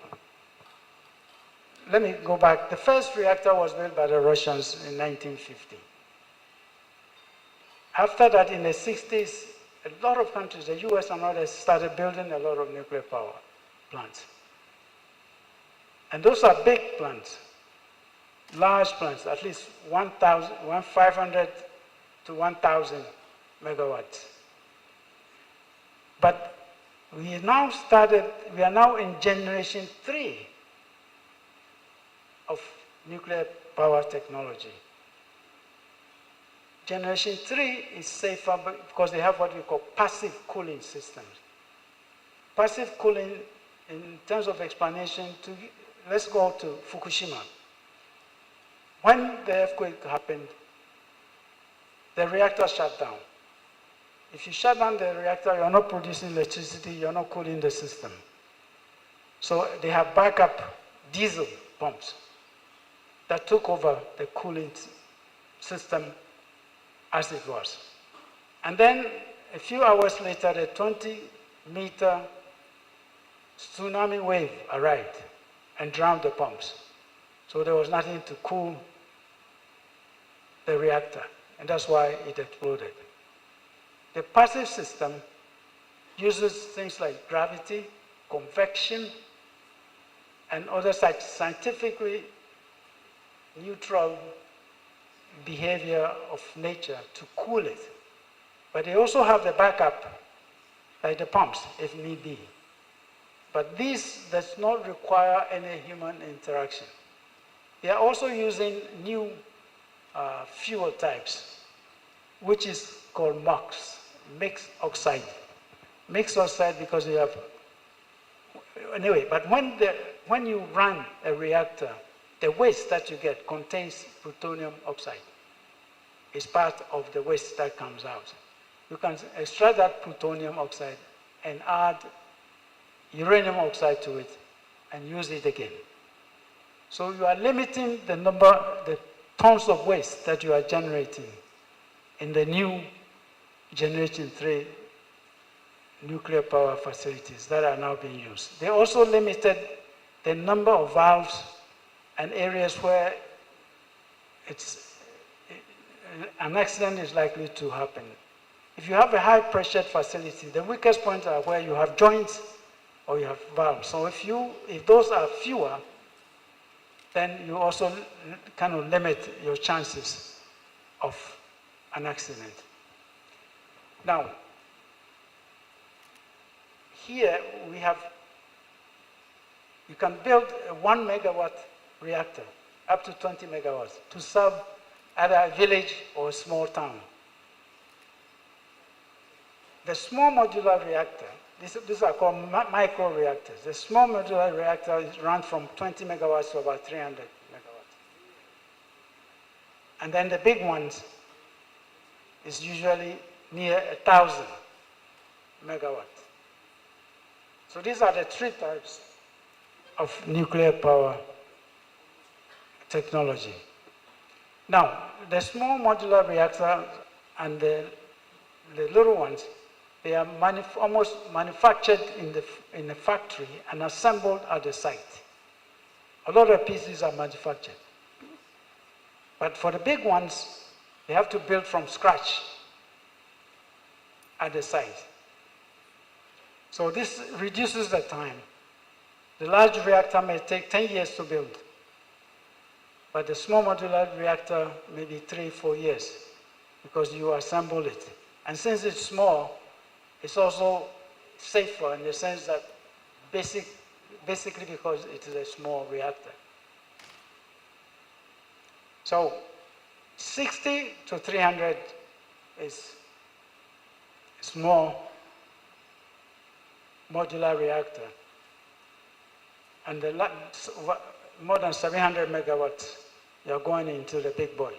let me go back. The first reactor was built by the Russians in 1950. After that, in the 60s, a lot of countries, the US and others, started building a lot of nuclear power plants. And those are big plants, large plants, at least 500 to 1,000 megawatts. But we are now in generation 3 of nuclear power technology. Generation 3 is safer because they have what we call passive cooling systems. Passive cooling, in terms of explanation, let's go to Fukushima. When the earthquake happened, the reactor shut down. If you shut down the reactor, you're not producing electricity, you're not cooling the system. So they have backup diesel pumps that took over the cooling system as it was. And then a few hours later, the 20-meter tsunami wave arrived and drowned the pumps. So there was nothing to cool the reactor, and that's why it exploded. The passive system uses things like gravity, convection, and other such scientifically neutral behavior of nature to cool it. But they also have the backup, like the pumps, if need be. But this does not require any human interaction. They are also using new fuel types, which is called MOX, mixed oxide. Mixed oxide because they have, anyway, but when you run a reactor, the waste that you get contains plutonium oxide. It's part of the waste that comes out. You can extract that plutonium oxide and add uranium oxide to it and use it again. So you are limiting the tons of waste that you are generating in the new Generation 3 nuclear power facilities that are now being used. They also limited the number of valves and areas where an accident is likely to happen. If you have a high pressured facility, the weakest points are where you have joints or you have valves. So if those are fewer, then you also kind of limit your chances of an accident. Now, here you can build a 1 megawatt reactor up to 20 megawatts to serve either a village or a small town. The small modular reactor, these are called micro reactors. The small modular reactor is run from 20 megawatts to about 300 megawatts. And then the big ones is usually near 1,000 megawatts. So these are the three types of nuclear power technology. Now, the small modular reactor and the little ones, they are almost manufactured in the factory and assembled at the site. A lot of pieces are manufactured. But for the big ones, they have to build from scratch at the site. So this reduces the time. The large reactor may take 10 years to build, but the small modular reactor maybe 3-4 years because you assemble it. And since it's small, it's also safer in the sense that basically because it is a small reactor. So 60 to 300 is small modular reactor. And more than 700 megawatts, you're going into the big boys.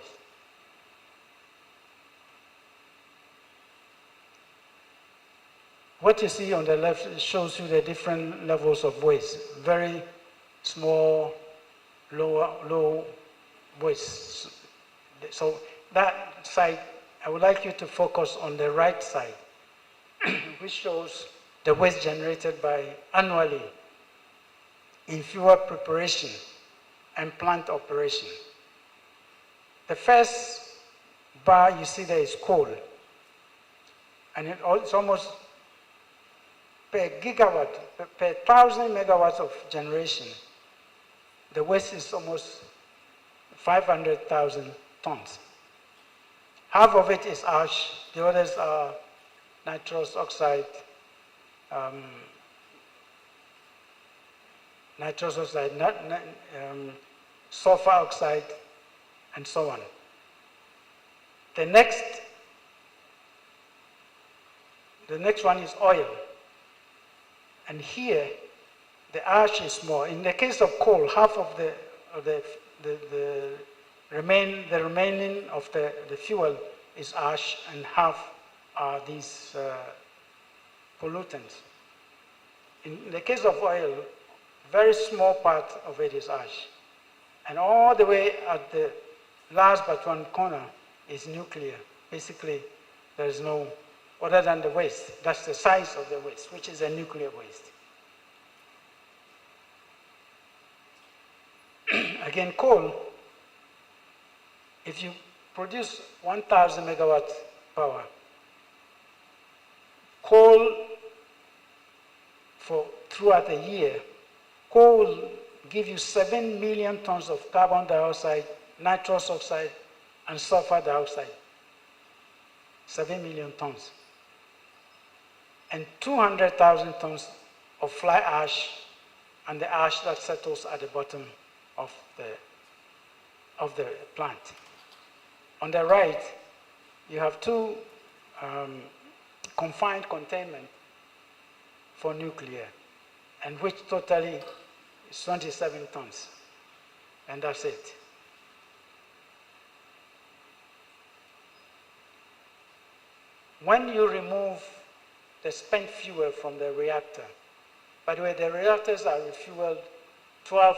What you see on the left shows you the different levels of waste. Very small, low waste. So that side, I would like you to focus on the right side, which shows the waste generated annually in fuel preparation and plant operation. The first bar you see there is coal, and it's almost per gigawatt, per 1,000 megawatts of generation, the waste is almost 500,000 tons. Half of it is ash, the others are nitrous oxide, sulfur oxide, and so on. The next one is oil. And here, the ash is more. In the case of coal, half of the remaining of the fuel is ash, and half are these pollutants. In the case of oil, very small part of it is ash. And all the way at the last but one corner is nuclear. Basically, there is no, other than the waste. That's the size of the waste, which is a nuclear waste. Again, coal, if you produce 1,000 megawatt power, coal throughout the year, coal will give you 7 million tons of carbon dioxide, nitrous oxide, and sulfur dioxide. 7 million tons. And 200,000 tons of fly ash, and the ash that settles at the bottom of the plant. On the right, you have two confined containment for nuclear, and which totally is 27 tons. And that's it. When you remove the spent fuel from the reactor, by the way, the reactors are refueled 12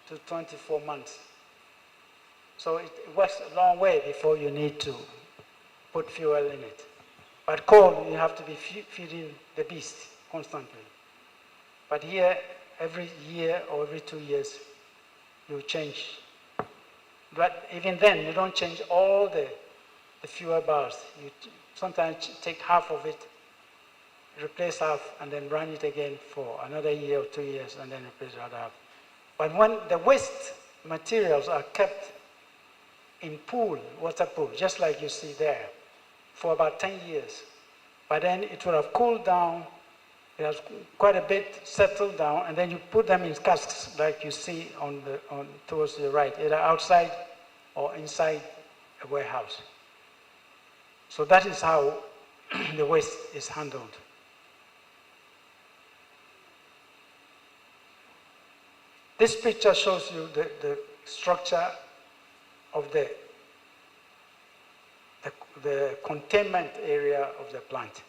to 24 months. So it works a long way before you need to put fuel in it. But coal, you have to be feeding the beast constantly. But here, every year or every 2 years, you change. But even then, you don't change all the fuel bars. You sometimes take half of it, replace half, and then run it again for another year or 2 years, and then replace the other half. But when the waste materials are kept in pool, water pool, just like you see there, for about 10 years. But then it will have cooled down, it has quite a bit settled down, and then you put them in casks like you see towards the right, either outside or inside a warehouse. So that is how the waste is handled. This picture shows you the structure of the containment area of the plant.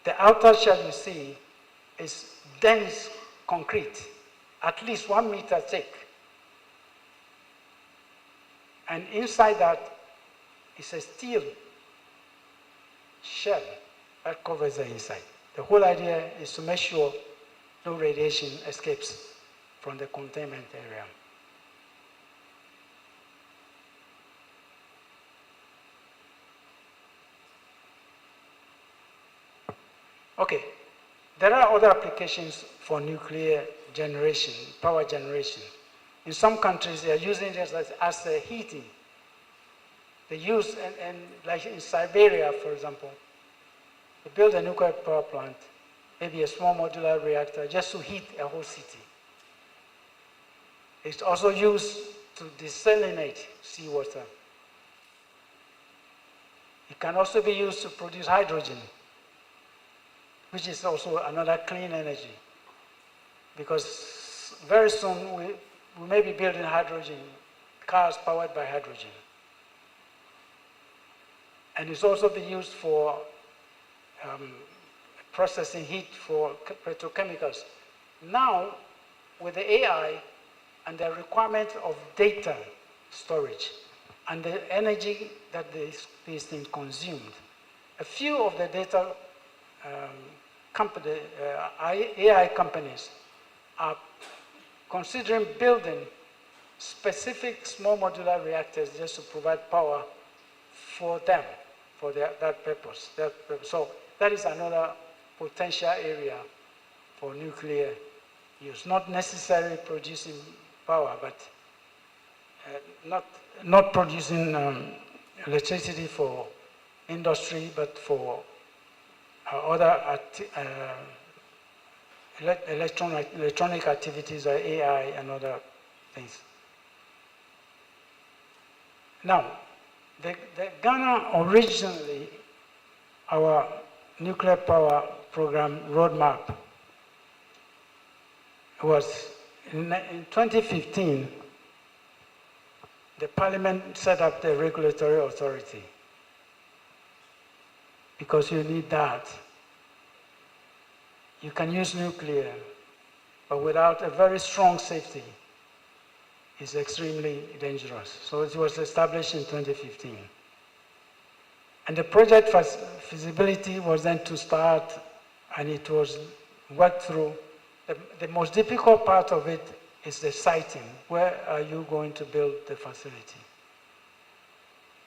The outer shell you see is dense concrete, at least 1 meter thick. And inside that is a steel shell that covers the inside. The whole idea is to make sure no radiation escapes from the containment area. Okay, there are other applications for nuclear generation, power generation. In some countries, they are using it as a heating. They use, and like in Siberia, for example, they build a nuclear power plant, maybe a small modular reactor, just to heat a whole city. It's also used to desalinate seawater. It can also be used to produce hydrogen, which is also another clean energy. Because very soon we may be building hydrogen, cars powered by hydrogen. And it's also been used for processing heat for petrochemicals. Now, with the AI and the requirement of data storage and the energy that these things consumed, a few of the data AI companies are considering building specific small modular reactors just to provide power for them, for that purpose. So that is another potential area for nuclear use. Not necessarily producing power, but not producing electricity for industry, but for other electronic activities like AI and other things. Now, the Ghana originally, our nuclear power program roadmap was in 2015, the parliament set up the regulatory authority because you need that. You can use nuclear, but without a very strong safety, it's extremely dangerous. So it was established in 2015. And the project feasibility was then to start, and it was worked through. The most difficult part of it is the siting. Where are you going to build the facility?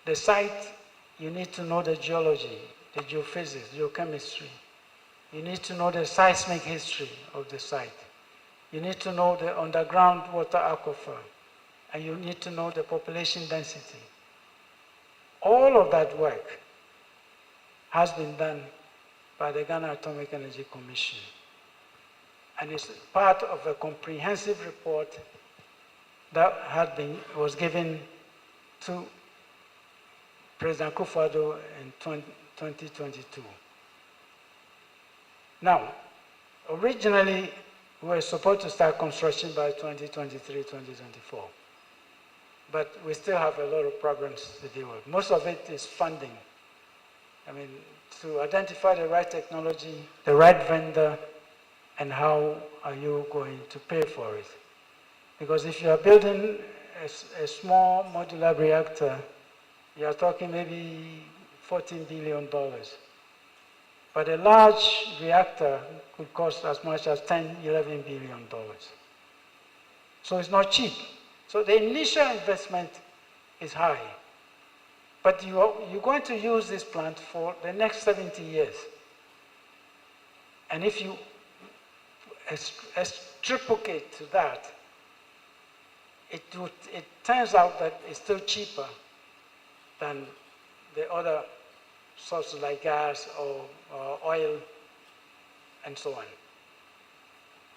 The site, you need to know the geology, the geophysics, geochemistry. You need to know the seismic history of the site. You need to know the underground water aquifer, and you need to know the population density. All of that work has been done by the Ghana Atomic Energy Commission. And it's part of a comprehensive report that was given to President Akufo-Addo in 2022. Now, originally, we were supposed to start construction by 2023, 2024. But we still have a lot of problems to deal with. Most of it is funding. I mean, to identify the right technology, the right vendor, and how are you going to pay for it? Because if you are building a small modular reactor, you are talking maybe $14 billion. But a large reactor could cost as much as $10, $11 billion. So it's not cheap. So the initial investment is high. But you're going to use this plant for the next 70 years. And if you extrapolate to that, it turns out that it's still cheaper than the other sources like gas or oil and so on.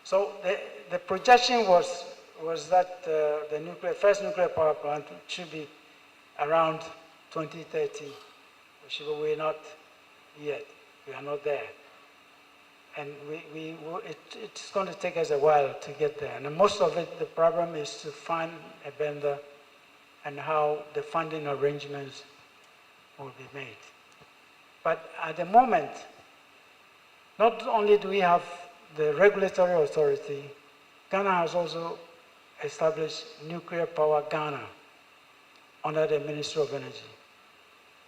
So the projection was that the first nuclear power plant should be around 2030, which we're not yet. We are not there. And it's going to take us a while to get there. And most of it, the problem is to find a vendor and how the funding arrangements will be made. But at the moment, not only do we have the regulatory authority, Ghana has also established Nuclear Power Ghana under the Ministry of Energy.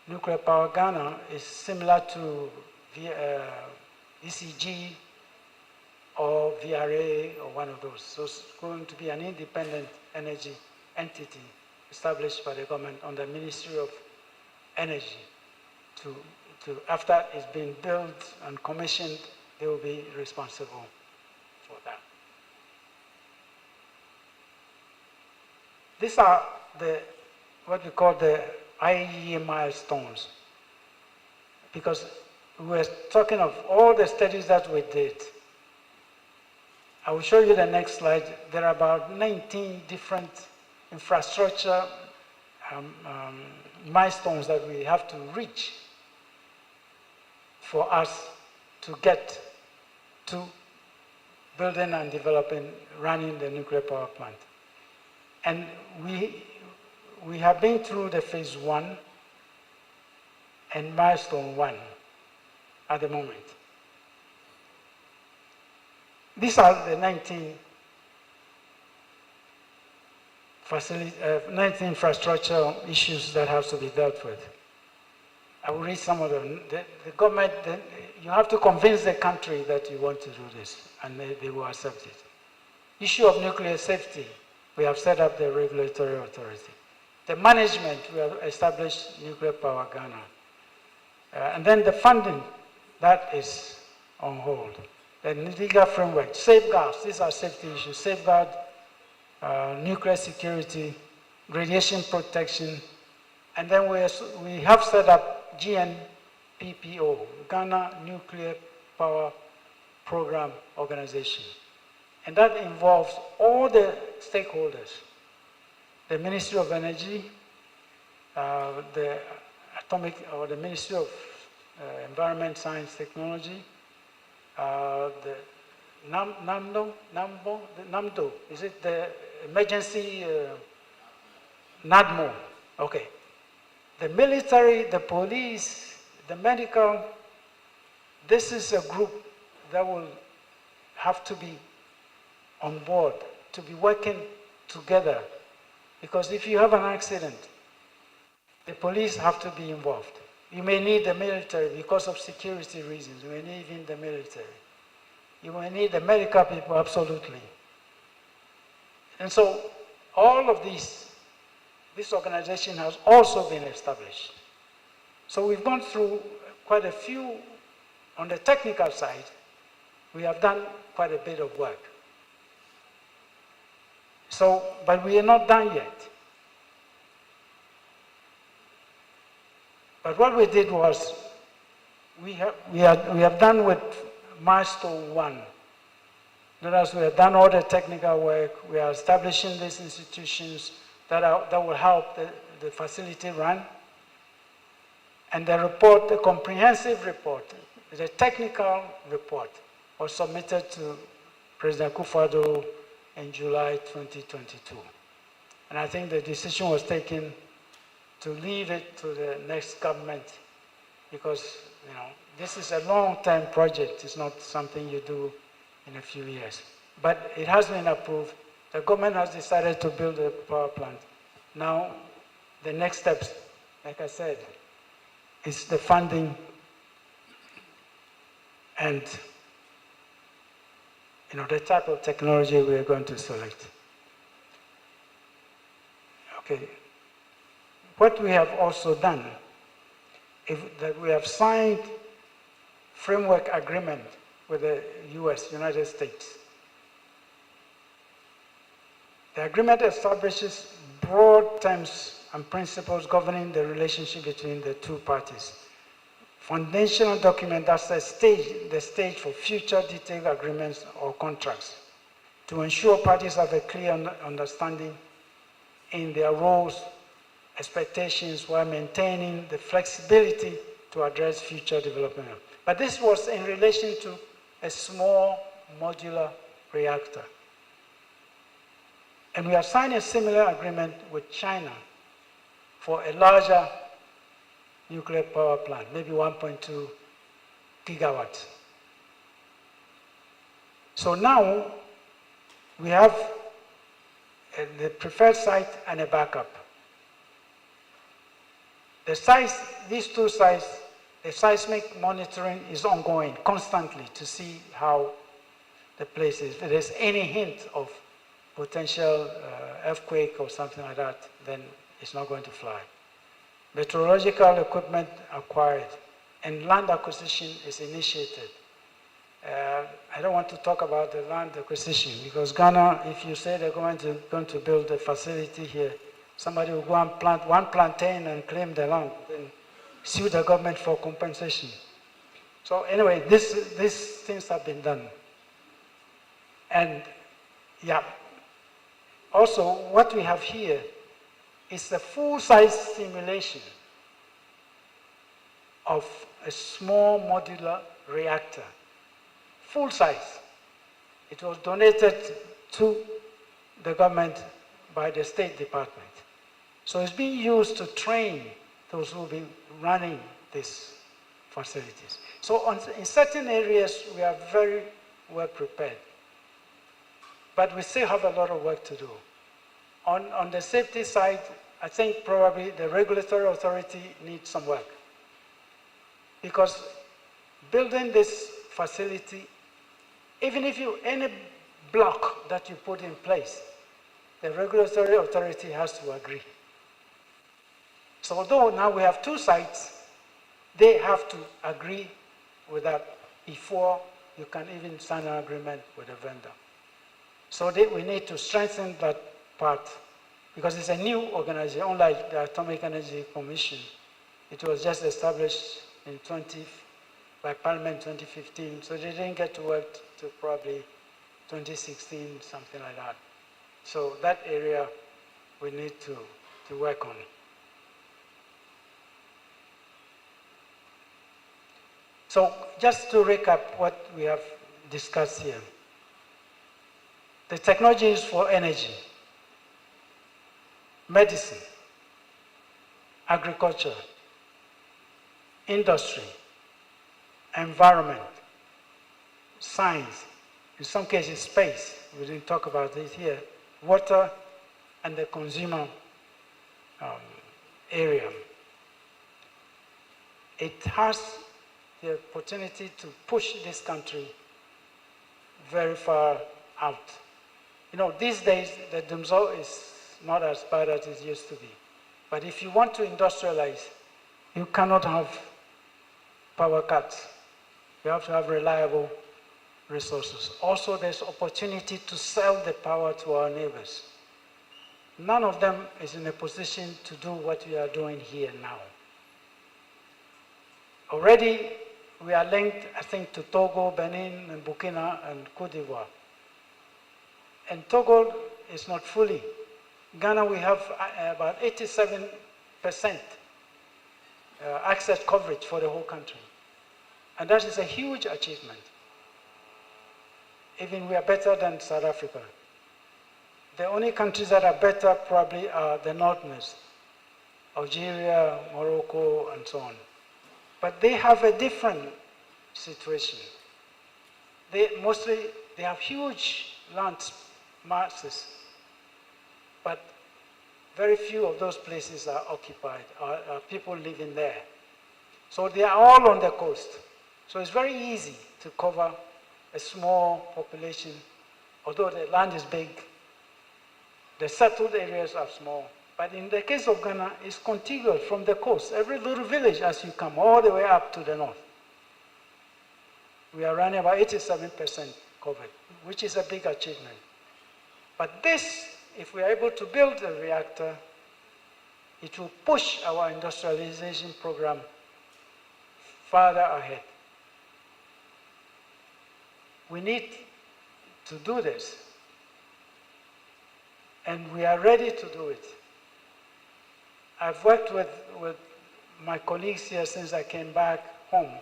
Nuclear Power Ghana is similar to ECG or VRA or one of those. So it's going to be an independent energy entity established by the government under the Ministry of Energy. After it's been built and commissioned, they will be responsible for that. These are what we call the IEA milestones, because we were talking of all the studies that we did. I will show you the next slide. There are about 19 different infrastructure milestones that we have to reach for us to get to building and developing, running the nuclear power plant. And we have been through the phase 1 and milestone 1 at the moment. These are the 19 infrastructure issues that have to be dealt with. I will read some of them. The government, you have to convince the country that you want to do this, and they will accept it. Issue of nuclear safety, we have set up the regulatory authority. The management, we have established Nuclear Power Ghana. And then the funding, that is on hold. The legal framework, safeguards, these are safety issues, safeguard, nuclear security, radiation protection, and then we have set up GNPPO, Ghana Nuclear Power Program Organization. And that involves all the stakeholders, the Ministry of Energy, the Ministry of Environment, Science, Technology, the NAMDO, is it the emergency, NADMO, okay. The military, the police, the medical, this is a group that will have to be on board, to be working together. Because if you have an accident, the police have to be involved. You may need the military because of security reasons. You may need even the military. You may need the medical people, absolutely. And so all of this organization has also been established. So we've gone through quite a few. On the technical side, we have done quite a bit of work. So, but we are not done yet. But what we did was, we have done with milestone 1. That is, we have done all the technical work. We are establishing these institutions that will help the facility run. And the report, the comprehensive report, the technical report, was submitted to President Akufo-Addo in July 2022. And I think the decision was taken to leave it to the next government because, this is a long-term project. It's not something you do in a few years. But it has been approved. The government has decided to build a power plant. Now, the next steps like I said, is the funding and the type of technology we are going to select. Okay. What we have also done is that we have signed framework agreement with the United States. The agreement establishes broad terms and principles governing the relationship between the two parties. Foundational document that sets the stage for future detailed agreements or contracts to ensure parties have a clear understanding in their roles, expectations, while maintaining the flexibility to address future development. But this was in relation to a small modular reactor. And we have signed a similar agreement with China for a larger nuclear power plant, maybe 1.2 gigawatts. So now we have the preferred site and a backup. The sites, these two sites, the seismic monitoring is ongoing constantly to see how the place is. If there's any hint of potential earthquake or something like that, then it's not going to fly. Meteorological equipment acquired and land acquisition is initiated. I don't want to talk about the land acquisition because Ghana, if you say they're going to build a facility here, somebody will go and plant one plantain and claim the land, then sue the government for compensation. So anyway, these things have been done. And yeah, also what we have here is a full-size simulation of a small modular reactor. Full size. It was donated to the government by the State Department. So it's being used to train those who will be running these facilities. So in certain areas, we are very well prepared. But we still have a lot of work to do. On the safety side, I think probably the regulatory authority needs some work. Because building this facility, even if any block that you put in place, the regulatory authority has to agree. So although now we have two sites, they have to agree with that before you can even sign an agreement with the vendor. So we need to strengthen that part because it's a new organization, unlike the Atomic Energy Commission. It was just established by Parliament 2015, so they didn't get to work to probably 2016, something like that. So that area we need to work on. So just to recap what we have discussed here. The technologies for energy, medicine, agriculture, industry, environment, science, in some cases space, we didn't talk about it here, water, and the consumer area. It has the opportunity to push this country very far out. These days, the Dumzo is not as bad as it used to be. But if you want to industrialize, you cannot have power cuts. You have to have reliable resources. Also, there's opportunity to sell the power to our neighbors. None of them is in a position to do what we are doing here now. Already, we are linked, I think, to Togo, Benin, and Burkina, and Cote d'Ivoire. And Togo is not fully. Ghana, we have about 87% access coverage for the whole country. And that is a huge achievement. Even we are better than South Africa. The only countries that are better probably are the Northerners, Algeria, Morocco, and so on. But they have a different situation. They have huge land masses, but very few of those places are occupied, are people living there. So they are all on the coast. So it's very easy to cover a small population. Although the land is big, the settled areas are small. But in the case of Ghana, it's contiguous from the coast. Every little village as you come all the way up to the north. We are running about 87% covered, which is a big achievement. But this, if we are able to build a reactor, it will push our industrialization program further ahead. We need to do this, and we are ready to do it. I've worked with my colleagues here since I came back home,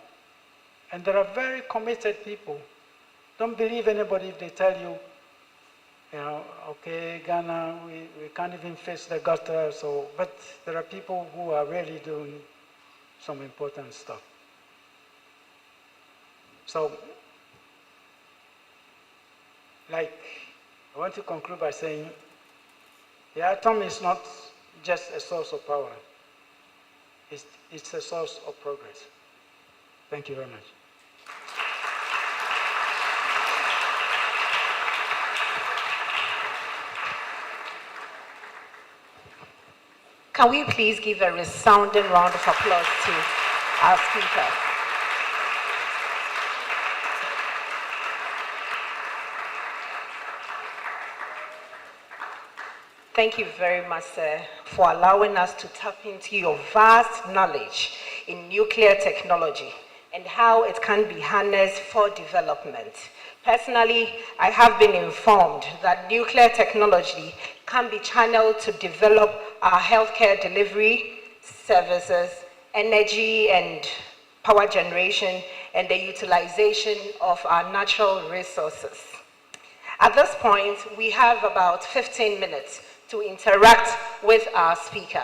and there are very committed people. Don't believe anybody if they tell you, okay, Ghana, we can't even face the gutter, but there are people who are really doing some important stuff. So, I want to conclude by saying, the atom is not just a source of power. It's a source of progress. Thank you very much. Can we please give a resounding round of applause to our speaker? Thank you very much, sir, for allowing us to tap into your vast knowledge in nuclear technology and how it can be harnessed for development. Personally, I have been informed that nuclear technology can be channeled to develop our healthcare delivery services, energy and power generation, and the utilization of our natural resources. At this point, we have about 15 minutes to interact with our speaker.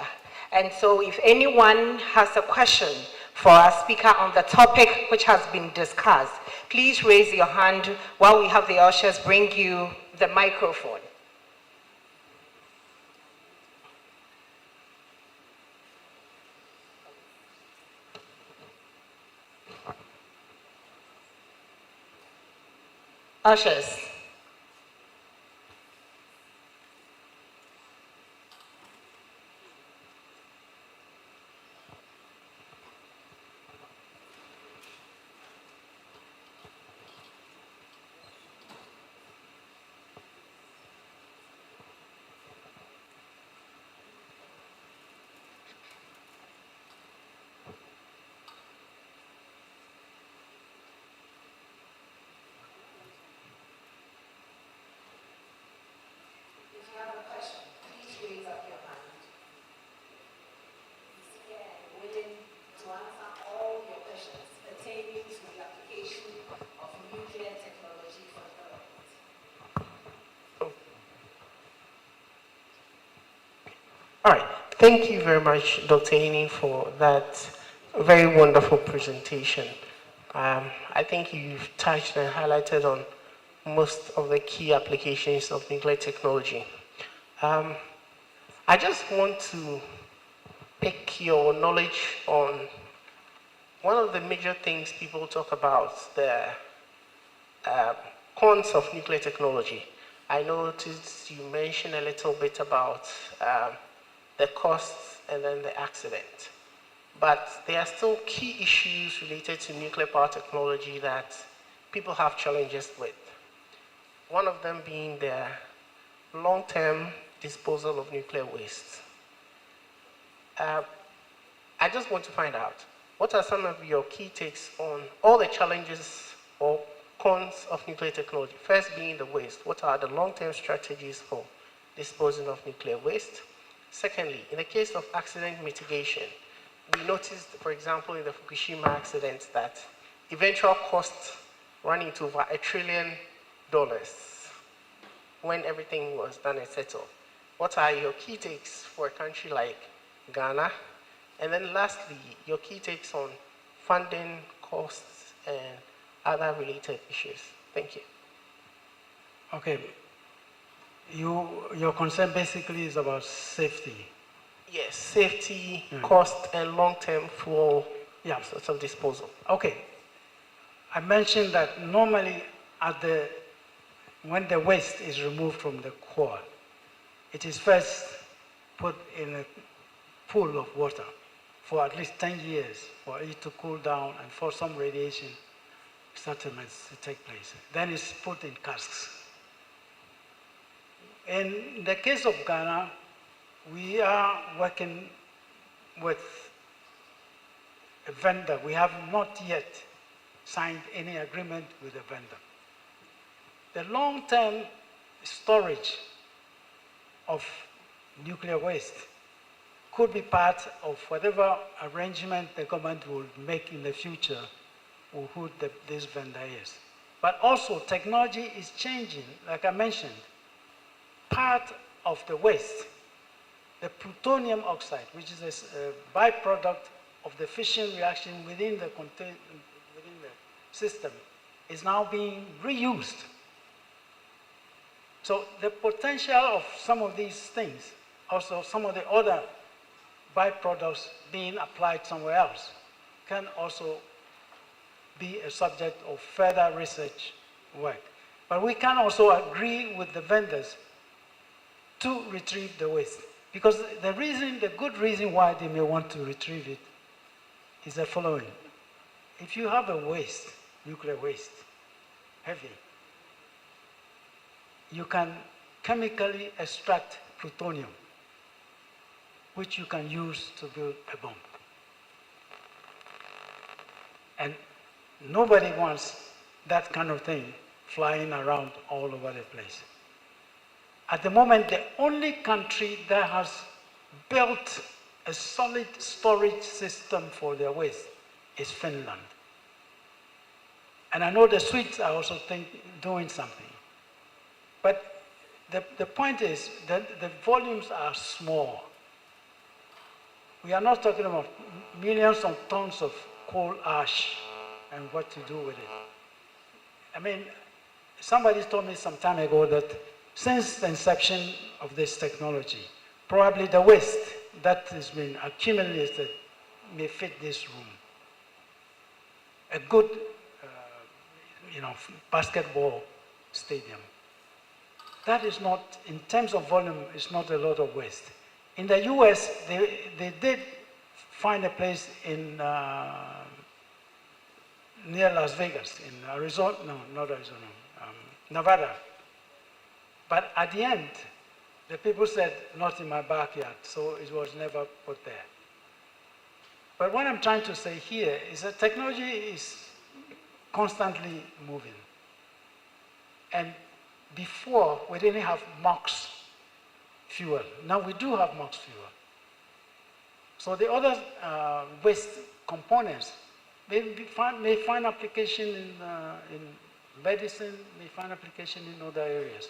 And so if anyone has a question for our speaker on the topic which has been discussed, please raise your hand while we have the ushers bring you the microphone. Ushers. All right. Thank you very much, Dr. Aning, for that very wonderful presentation. I think you've touched and highlighted on most of the key applications of nuclear technology. I just want to pick your knowledge on one of the major things people talk about, the cons of nuclear technology. I noticed you mentioned a little bit about the costs and then the accident. But there are still key issues related to nuclear power technology that people have challenges with. One of them being the long-term disposal of nuclear waste. I just want to find out, what are some of your key takes on all the challenges or cons of nuclear technology? First being the waste. What are the long-term strategies for disposing of nuclear waste? Secondly, in the case of accident mitigation, we noticed, for example, in the Fukushima accident that eventual costs ran into over $1 trillion when everything was done and settled. What are your key takes for a country like Ghana? And then lastly, your key takes on funding, costs, and other related issues. Thank you. Okay. Your concern basically is about safety. Yes, safety, cost, and long-term for Yeah. sort of disposal. Okay. I mentioned that normally when the waste is removed from the core, it is first put in a pool of water for at least 10 years for it to cool down and for some radiation settlements to take place. Then it's put in casks. In the case of Ghana, we are working with a vendor. We have not yet signed any agreement with a vendor. The long-term storage of nuclear waste could be part of whatever arrangement the government will make in the future with who this vendor is. But also, technology is changing. Like I mentioned, part of the waste, the plutonium oxide, which is a byproduct of the fission reaction within the system, is now being reused. So the potential of some of these things, also some of the other byproducts being applied somewhere else, can also be a subject of further research work. But we can also agree with the vendors to retrieve the waste. Because the good reason why they may want to retrieve it is the following. If you have a waste, nuclear waste, heavy, you can chemically extract plutonium, which you can use to build a bomb. And nobody wants that kind of thing flying around all over the place. At the moment, the only country that has built a solid storage system for their waste is Finland. And I know the Swedes are also doing something. But the point is that the volumes are small. We are not talking about millions of tons of coal ash and what to do with it. I mean, somebody told me some time ago that since the inception of this technology, probably the waste that has been accumulated may fit this room. A good, basketball stadium. That is not, in terms of volume, it's not a lot of waste. In the US, they did find a place in near Las Vegas, in Arizona, no, not Arizona, Nevada. But at the end, the people said, not in my backyard, so it was never put there. But what I'm trying to say here is that technology is constantly moving. And before, we didn't have MOX fuel. Now we do have MOX fuel. So the other waste components may find application in medicine, may find application in other areas.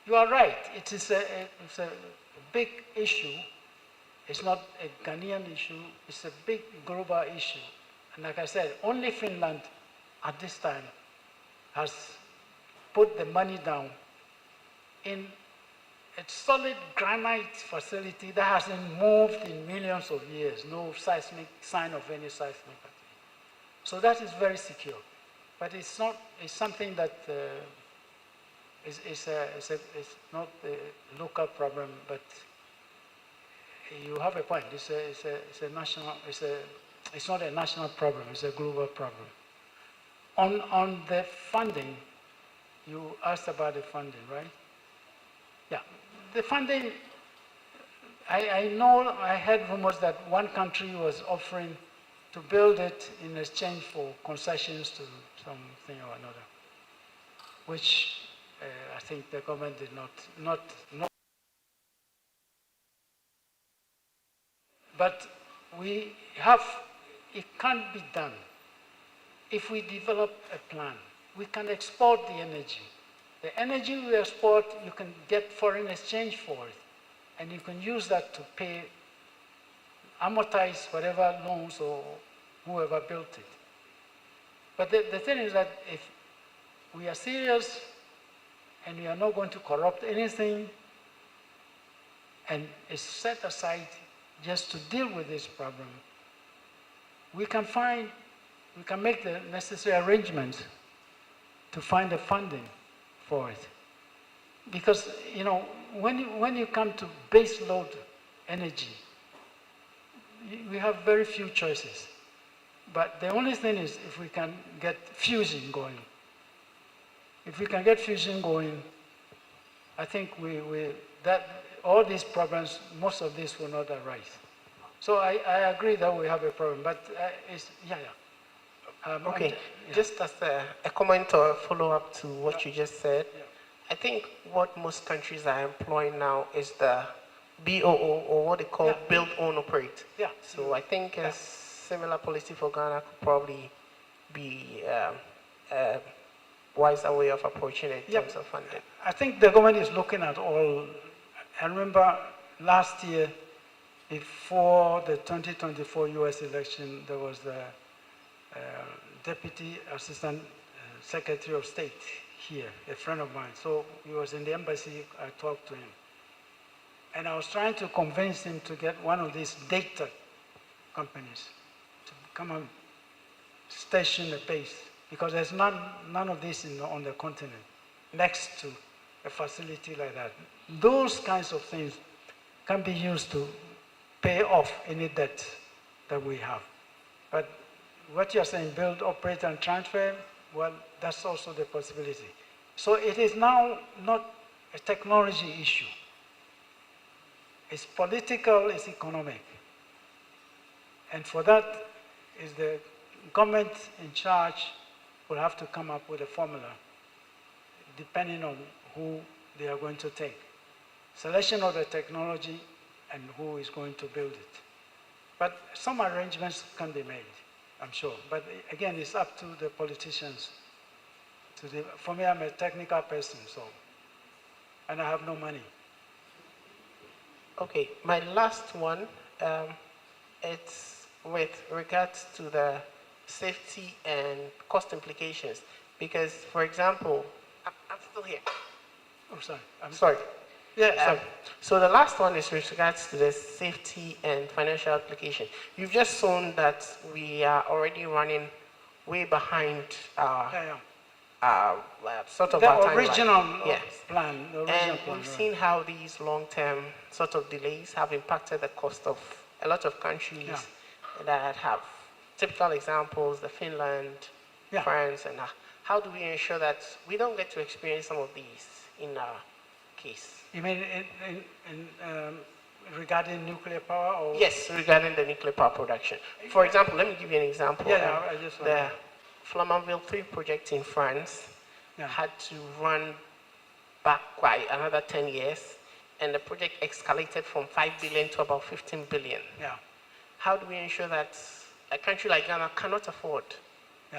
You are right, it's a big issue. It's not a Ghanaian issue, it's a big global issue. And like I said, only Finland at this time has put the money down in a solid granite facility that hasn't moved in millions of years, no seismic sign of any seismic activity. So that is very secure. But it's something that it's not a local problem, but you have a point. It's not a national problem, it's a global problem. On the funding, you asked about the funding, right? Yeah, the funding, I know, I heard rumors that one country was offering to build it in exchange for concessions to something or another, which I think the government did not. But it can't be done. If we develop a plan, we can export the energy. The energy we export, you can get foreign exchange for it. And you can use that to amortize whatever loans or whoever built it. But the thing is that if we are serious and we are not going to corrupt anything, and is set aside just to deal with this problem, we can make the necessary arrangements to find the funding for it. Because, when you come to base load energy, we have very few choices. But the only thing is if we can get fusion going. If we can get fusion going, I think all these problems, most of these will not arise. So I agree that we have a problem, but Okay, just as a comment or a follow-up to what you just said, I think what most countries are employing now is the BOO, or what they call build, own, operate. Yeah. So I think a similar policy for Ghana could probably be a wiser way of approaching it in terms of funding. I think the government is looking at all. I remember last year, before the 2024 US election, there was the Deputy Assistant Secretary of State here, a friend of mine. So he was in the embassy, I talked to him. And I was trying to convince him to get one of these data companies to come and station a base, because there's none of this on the continent next to a facility like that. Those kinds of things can be used to pay off any debt that we have. But what you're saying, build, operate, and transfer, well, that's also the possibility. So it is now not a technology issue. It's political, it's economic. And for that, is the government in charge will have to come up with a formula, depending on who they are going to take. Selection of the technology and who is going to build it. But some arrangements can be made, I'm sure. But again, it's up to the politicians. For me, I'm a technical person, and I have no money. Okay, my last one, it's with regards to the safety and cost implications. Because, for example, I'm still here. Oh, sorry. I'm sorry. Yeah, sorry. So the last one is with regards to the safety and financial application. You've just shown that we are already running way behind sort of the our timeline. original Yes. plan. The original And plan, we've right. seen how these long-term sort of delays have impacted the cost of a lot of countries that have typical examples, the Finland, France, and how do we ensure that we don't get to experience some of these in our case? You mean regarding nuclear power? Or? Yes, regarding the nuclear power production. For example, let me give you an example. I just the Flamanville 3 project in France had to run back by another 10 years, and the project escalated from 5 billion to about 15 billion. Yeah. How do we ensure that a country like Ghana cannot afford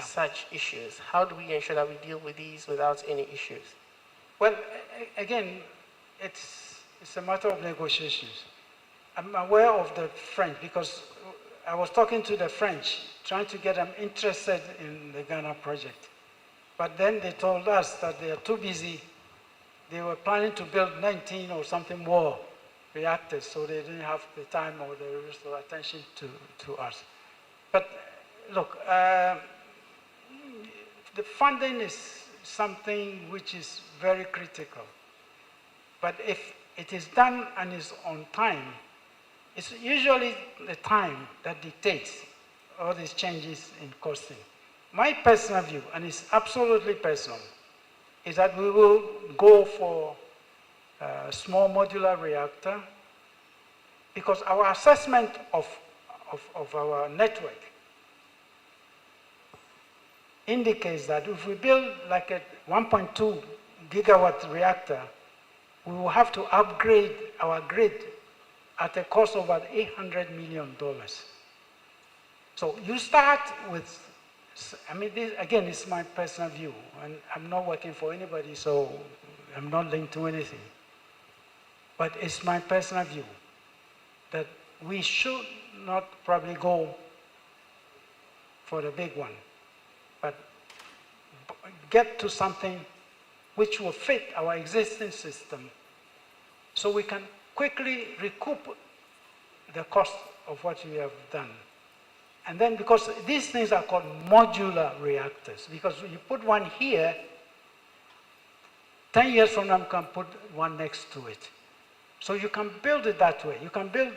such issues? How do we ensure that we deal with these without any issues? Well, again, it's a matter of negotiations. I'm aware of the French because I was talking to the French, trying to get them interested in the Ghana project. But then they told us that they are too busy. They were planning to build 19 or something more reactors, so they didn't have the time or the attention to us. But look, the funding is something which is very critical. But if it is done and is on time, it's usually the time that dictates all these changes in costing. My personal view, and it's absolutely personal, is that we will go for a small modular reactor because our assessment of our network indicates that if we build like a 1.2 gigawatt reactor, we will have to upgrade our grid at a cost of about $800 million. So you start with, this, again, it's my personal view, and I'm not working for anybody, so I'm not linked to anything. But it's my personal view that we should not probably go for the big one, but get to something which will fit our existing system, so we can quickly recoup the cost of what we have done. And then, because these things are called modular reactors, because you put one here, 10 years from now, you can put one next to it. So you can build it that way. You can build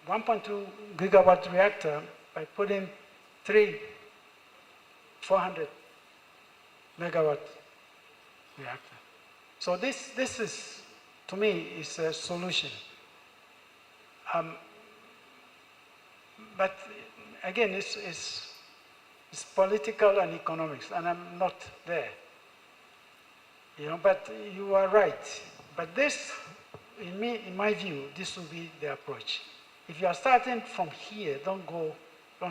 a 1.2 gigawatt reactor by putting 400 megawatt reactor. So this is, to me, is a solution. But again, it's political and economics, and I'm not there. But you are right. But this, in my view, this will be the approach. If you are starting from here, don't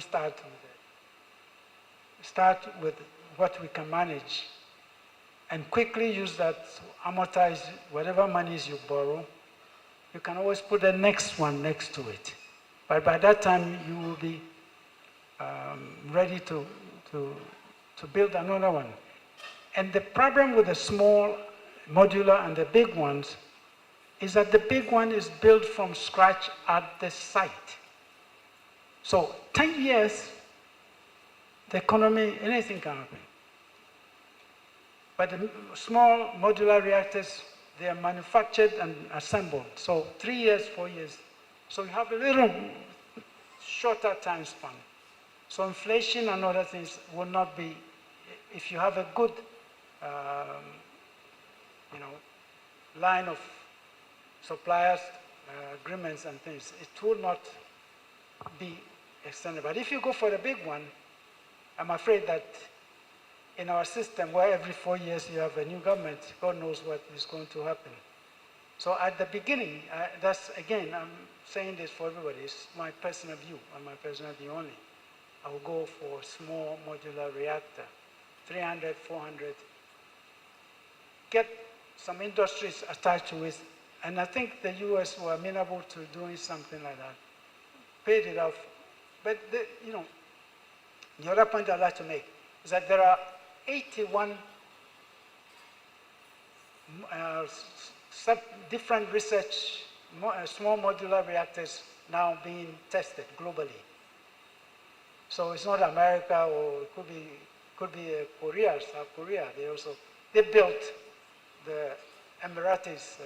start with it. Start with what we can manage, and quickly use that to amortize whatever monies you borrow. You can always put the next one next to it. But by that time, you will be ready to build another one. And the problem with the small modular and the big ones is that the big one is built from scratch at the site. So 10 years, the economy, anything can happen. But the small modular reactors, they are manufactured and assembled. So 3 years, 4 years. So you have a little shorter time span. So inflation and other things will not be, if you have a good line of suppliers, agreements and things, it will not be extended. But if you go for the big one, I'm afraid that in our system, where every 4 years you have a new government, God knows what is going to happen. So at the beginning, that's, again, I'm saying this for everybody, it's my personal view, and my personal view only. I will go for small modular reactor, 300, 400. Get some industries attached to it, and I think the US were amenable to doing something like that. Paid it off. But the other point I'd like to make is that there are 81 different research, small modular reactors now being tested globally. So it's not America, or it could be Korea, South Korea. They built the Emiratis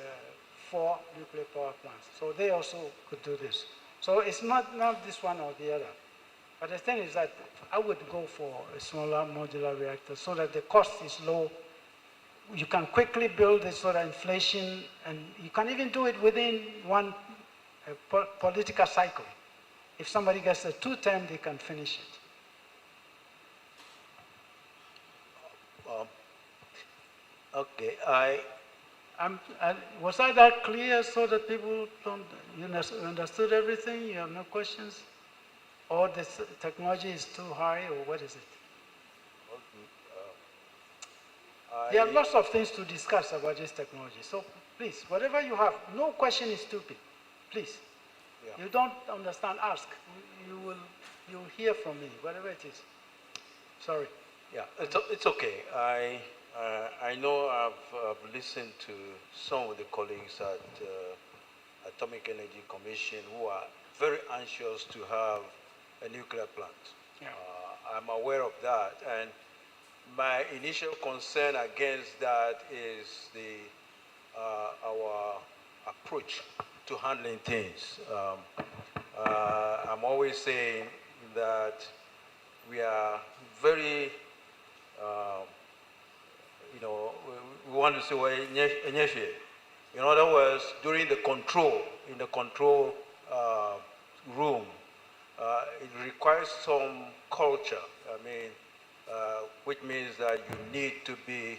4 nuclear power plants. So they also could do this. So it's not this one or the other. But the thing is that I would go for a smaller modular reactor so that the cost is low. You can quickly build it so that inflation, and you can even do it within one political cycle. If somebody gets a 2-term, they can finish it. Okay, was I that clear so that people you understood everything? You have no questions? Or the technology is too high, or what is it? There are lots of things to discuss about this technology. So please, whatever you have, no question is stupid. Please. Yeah. You don't understand, ask. You'll hear from me, whatever it is. Sorry. Yeah, it's okay. I know I've listened to some of the colleagues at Atomic Energy Commission who are very anxious to have a nuclear plant. Yeah. I'm aware of that, and my initial concern against that is our approach to handling things. I'm always saying that we are very, we want to say, well, in other words, during the control, in the control room, it requires some culture. Which means that you need to be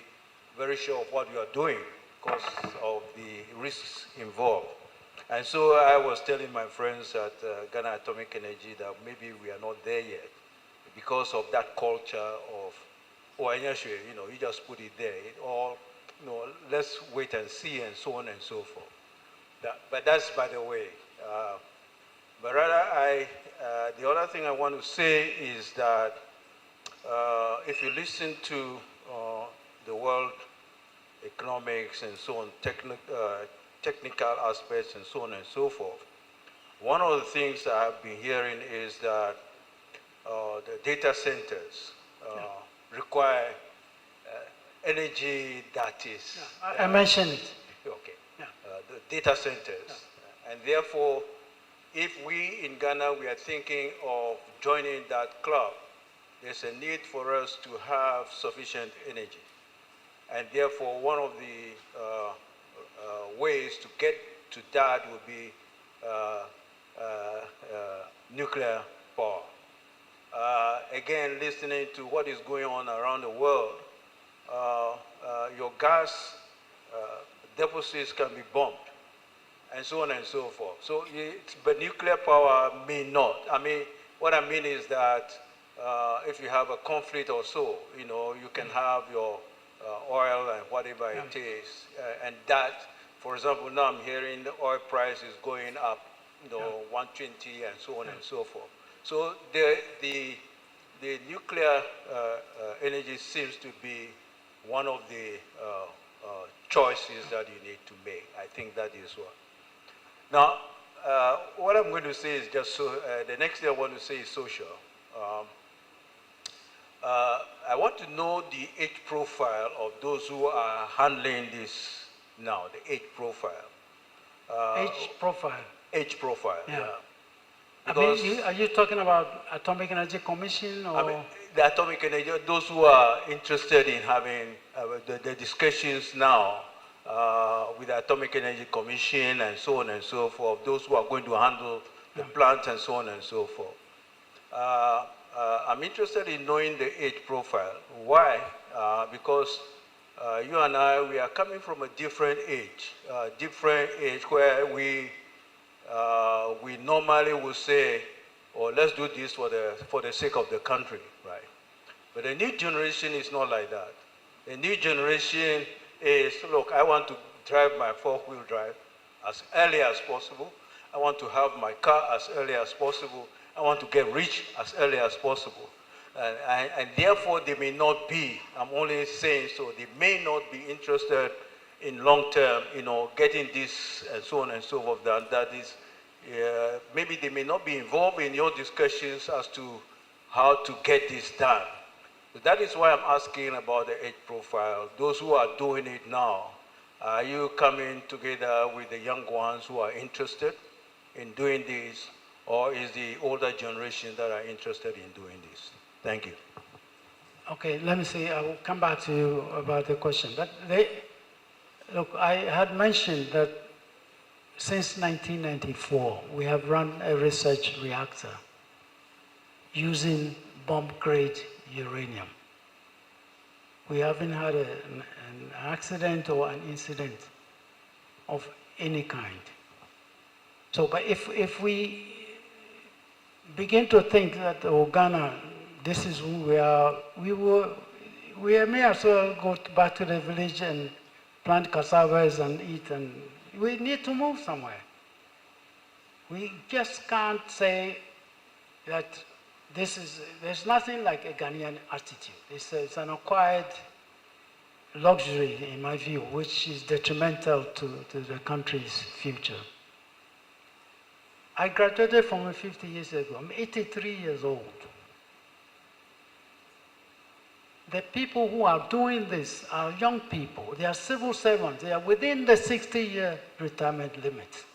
very sure of what you are doing because of the risks involved. And so I was telling my friends at Ghana Atomic Energy that maybe we are not there yet because of that culture of, you just put it there, let's wait and see, and so on and so forth. But that's by the way. But rather, the other thing I want to say is that if you listen to the world economics and so on, technical aspects and so on and so forth. One of the things I've been hearing is that the data centers require energy that is... I mentioned it. Okay. The data centers. And therefore, if we in Ghana, we are thinking of joining that club, there's a need for us to have sufficient energy. And therefore, one of the ways to get to that would be nuclear power. Again, listening to what is going on around the world, your gas deposits can be bombed, and so on and so forth. So, but nuclear power may not. I mean, what I mean is that if you have a conflict or so, you can have your oil and whatever it is, and that, for example, now I'm hearing the oil price is going up, 120 and so on and so forth. So the nuclear energy seems to be one of the choices that you need to make. I think that is one. Now, what I'm going to say is just so, the next thing I want to say is social. I want to know the age profile of those who are handling this now, the age profile. Age profile. Age profile, Yeah. yeah. I mean, are you talking about Atomic Energy Commission or? I mean, the atomic energy, those who are interested in having the discussions now with the Atomic Energy Commission and so on and so forth, those who are going to handle the plants and so on and so forth. I'm interested in knowing the age profile. Why? Because you and I, we are coming from a different age where we normally will say, oh, let's do this for the sake of the country, right? But the new generation is not like that. The new generation is, look, I want to drive my four-wheel drive as early as possible. I want to have my car as early as possible. I want to get rich as early as possible. And therefore, they may not be, I'm only saying so, they may not be interested in long term, getting this and so on and so forth. That is, maybe they may not be involved in your discussions as to how to get this done. But that is why I'm asking about the age profile. Those who are doing it now, are you coming together with the young ones who are interested in doing this, or is the older generation that are interested in doing this? Thank you. Okay, let me see. I will come back to you about the question. But look, I had mentioned that since 1994, we have run a research reactor using bomb-grade uranium. We haven't had an accident or an incident of any kind. So, but if we begin to think that, oh, Ghana, this is who we are, we may as well go back to the village and plant cassavas and eat, and we need to move somewhere. We just can't say that there's nothing like a Ghanaian attitude. It's an acquired luxury, in my view, which is detrimental to the country's future. I graduated from 50 years ago. I'm 83 years old. The people who are doing this are young people. They are civil servants. They are within the 60-year retirement limit.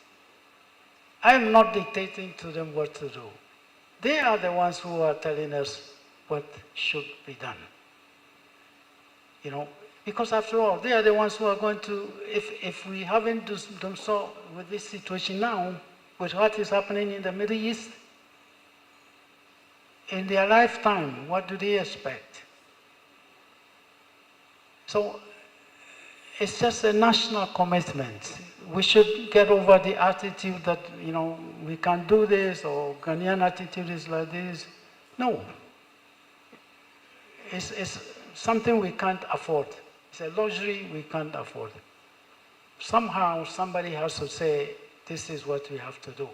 I'm not dictating to them what to do. They are the ones who are telling us what should be done. Because after all, they are the ones who are going to, if we haven't done so with this situation now, with what is happening in the Middle East, in their lifetime, what do they expect? So it's just a national commitment. We should get over the attitude that, we can't do this, or Ghanaian attitude is like this. No. It's something we can't afford. It's a luxury we can't afford. Somehow, somebody has to say, this is what we have to do.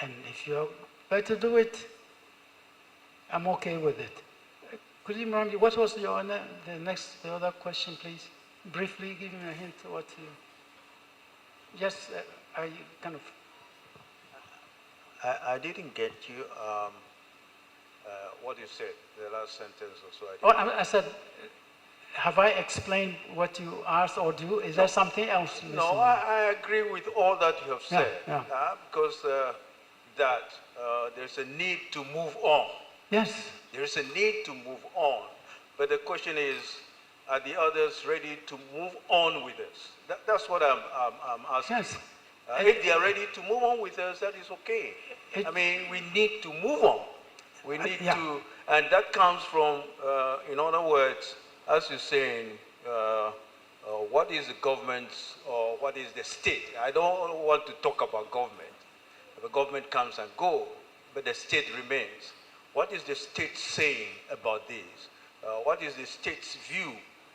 And if you're better to do it, I'm okay with it. Could you remind me, what was the other question, please? Briefly, give me a hint what you, just, I kind of, I didn't get you what you said, the last sentence or so. I said, have I explained what you asked, or is there something else missing? No, I agree with all that you have said. Yeah. Because there's a need to move on. Yes. There's a need to move on. But the question is, are the others ready to move on with us? That's what I'm asking. Yes. If they are ready to move on with us, that is okay. We need to move on. We need to, and that comes from, in other words, as you're saying, what is the government or what is the state? I don't want to talk about government. The government comes and goes, but the state remains. What is the state saying about this? What is the state's view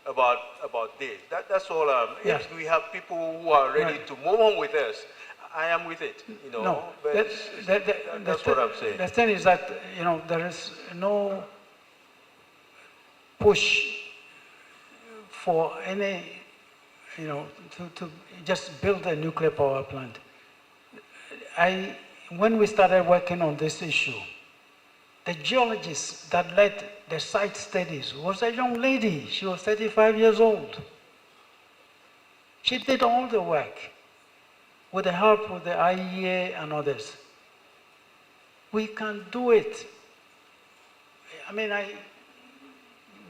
about this? That's all. If we have people who are ready to move on with us, I am with it. No, but that's what I'm saying. The thing is that there is no push for any to just build a nuclear power plant. When we started working on this issue, the geologist that led the site studies was a young lady. She was 35 years old. She did all the work with the help of the IEA and others. We can do it.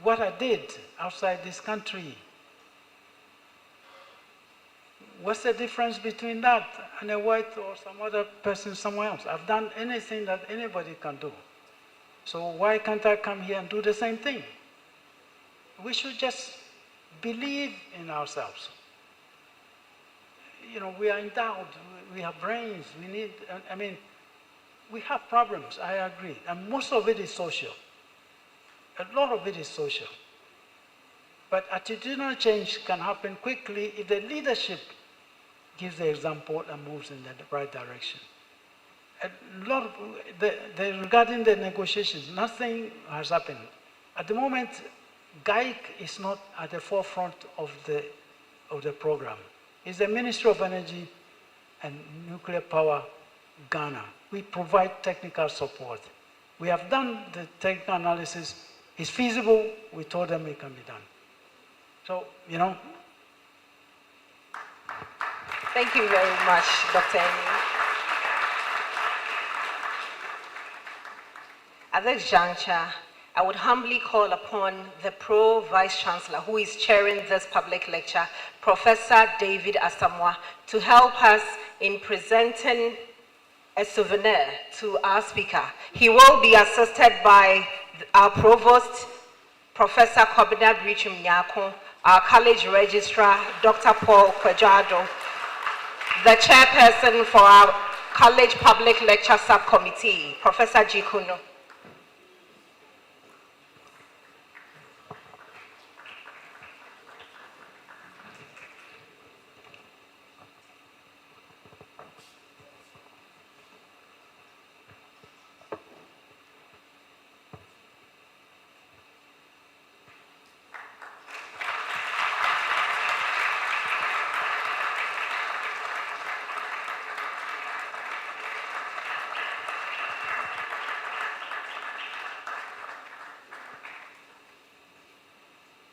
What I did outside this country, what's the difference between that and a white or some other person somewhere else? I've done anything that anybody can do. So why can't I come here and do the same thing? We should just believe in ourselves. We are endowed, we have brains, we have problems, I agree. And most of it is social. A lot of it is social. But attitudinal change can happen quickly if the leadership gives the example and moves in the right direction. Regarding the negotiations, nothing has happened. At the moment, GAIC is not at the forefront of the program. It's the Ministry of Energy and Nuclear Power, Ghana. We provide technical support. We have done the technical analysis. It's feasible. We told them it can be done. So, Thank you very much, Dr. Aning. At this juncture, I would humbly call upon the Pro Vice Chancellor, who is chairing this public lecture, Professor David Asamoah, to help us in presenting a souvenir to our speaker. He will be assisted by our Provost, Professor Kobina Brichum Nyako, our College Registrar, Dr. Paul Kwejado, the Chairperson for our College Public Lecture Subcommittee, Professor Jikuno.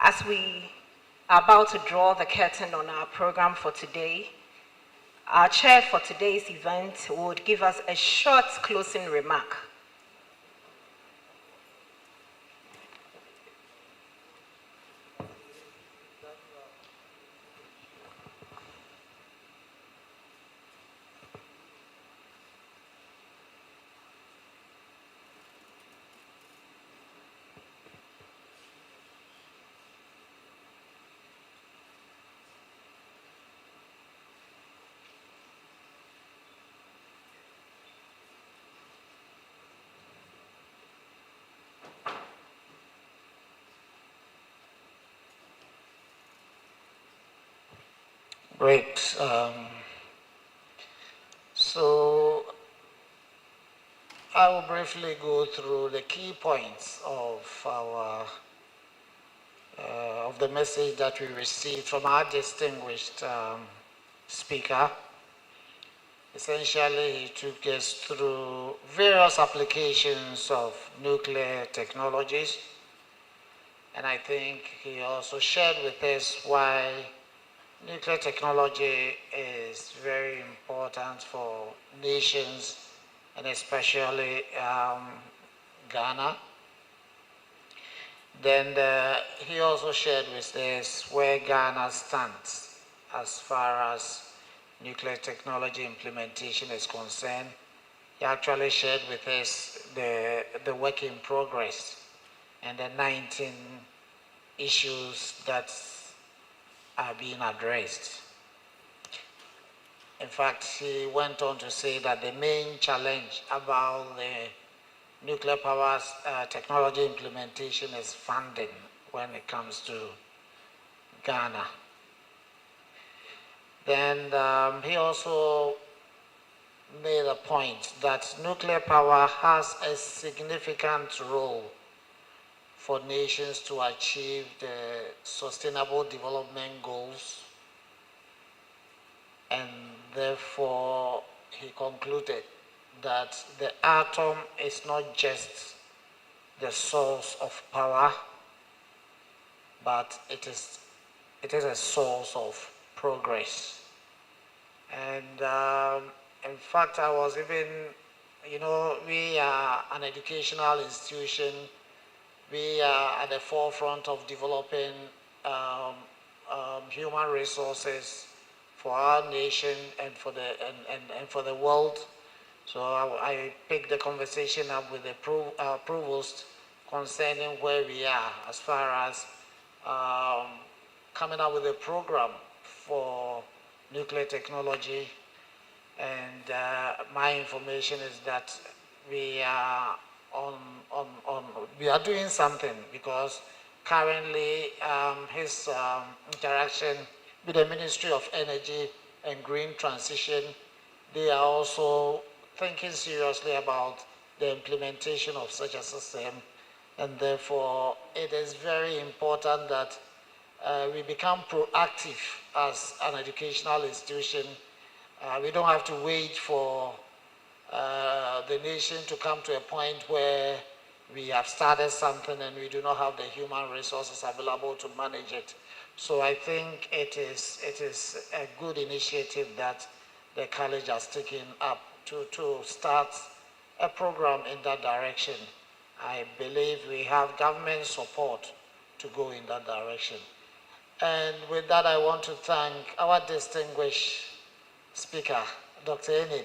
As we are about to draw the curtain on our program for today, our chair for today's event would give us a short closing remark. Great. So I will briefly go through the key points of our of the message that we received from our distinguished speaker. Essentially, he took us through various applications of nuclear technologies, and I think he also shared with us why nuclear technology is very important for nations, and especially Ghana. Then he also shared with us where Ghana stands as far as nuclear technology implementation is concerned. He actually shared with us the work in progress and the 19 issues that are being addressed. In fact, he went on to say that the main challenge about the nuclear power technology implementation is funding when it comes to Ghana. Then he also made a point that nuclear power has a significant role for nations to achieve the sustainable development goals, and therefore he concluded that the atom is not just the source of power, but it is a source of progress. And in fact, I was even, we are an educational institution. We are at the forefront of developing human resources for our nation and for the world. So I picked the conversation up with the provost concerning where we are as far as coming up with a program for nuclear technology. And my information is that we are we are doing something, because currently his interaction with the Ministry of Energy and Green Transition, they are also thinking seriously about the implementation of such a system, and therefore it is very important that we become proactive as an educational institution. We don't have to wait for the nation to come to a point where we have started something and we do not have the human resources available to manage it. So I think it is a good initiative that the college has taken up to start a program in that direction. I believe we have government support to go in that direction. And with that, I want to thank our distinguished speaker, Dr. Aning,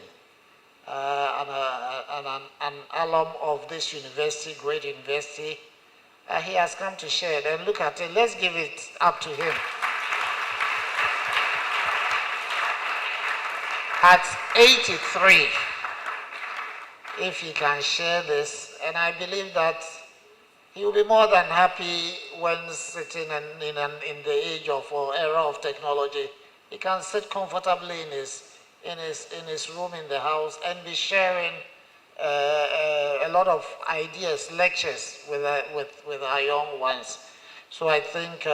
an alum of this university, great university. He has come to share it, and look at it. Let's give it up to him. At 83, if he can share this, and I believe that he will be more than happy when sitting in the age of or era of technology. He can sit comfortably in his room in the house and be sharing a lot of ideas, lectures with our young ones. So I think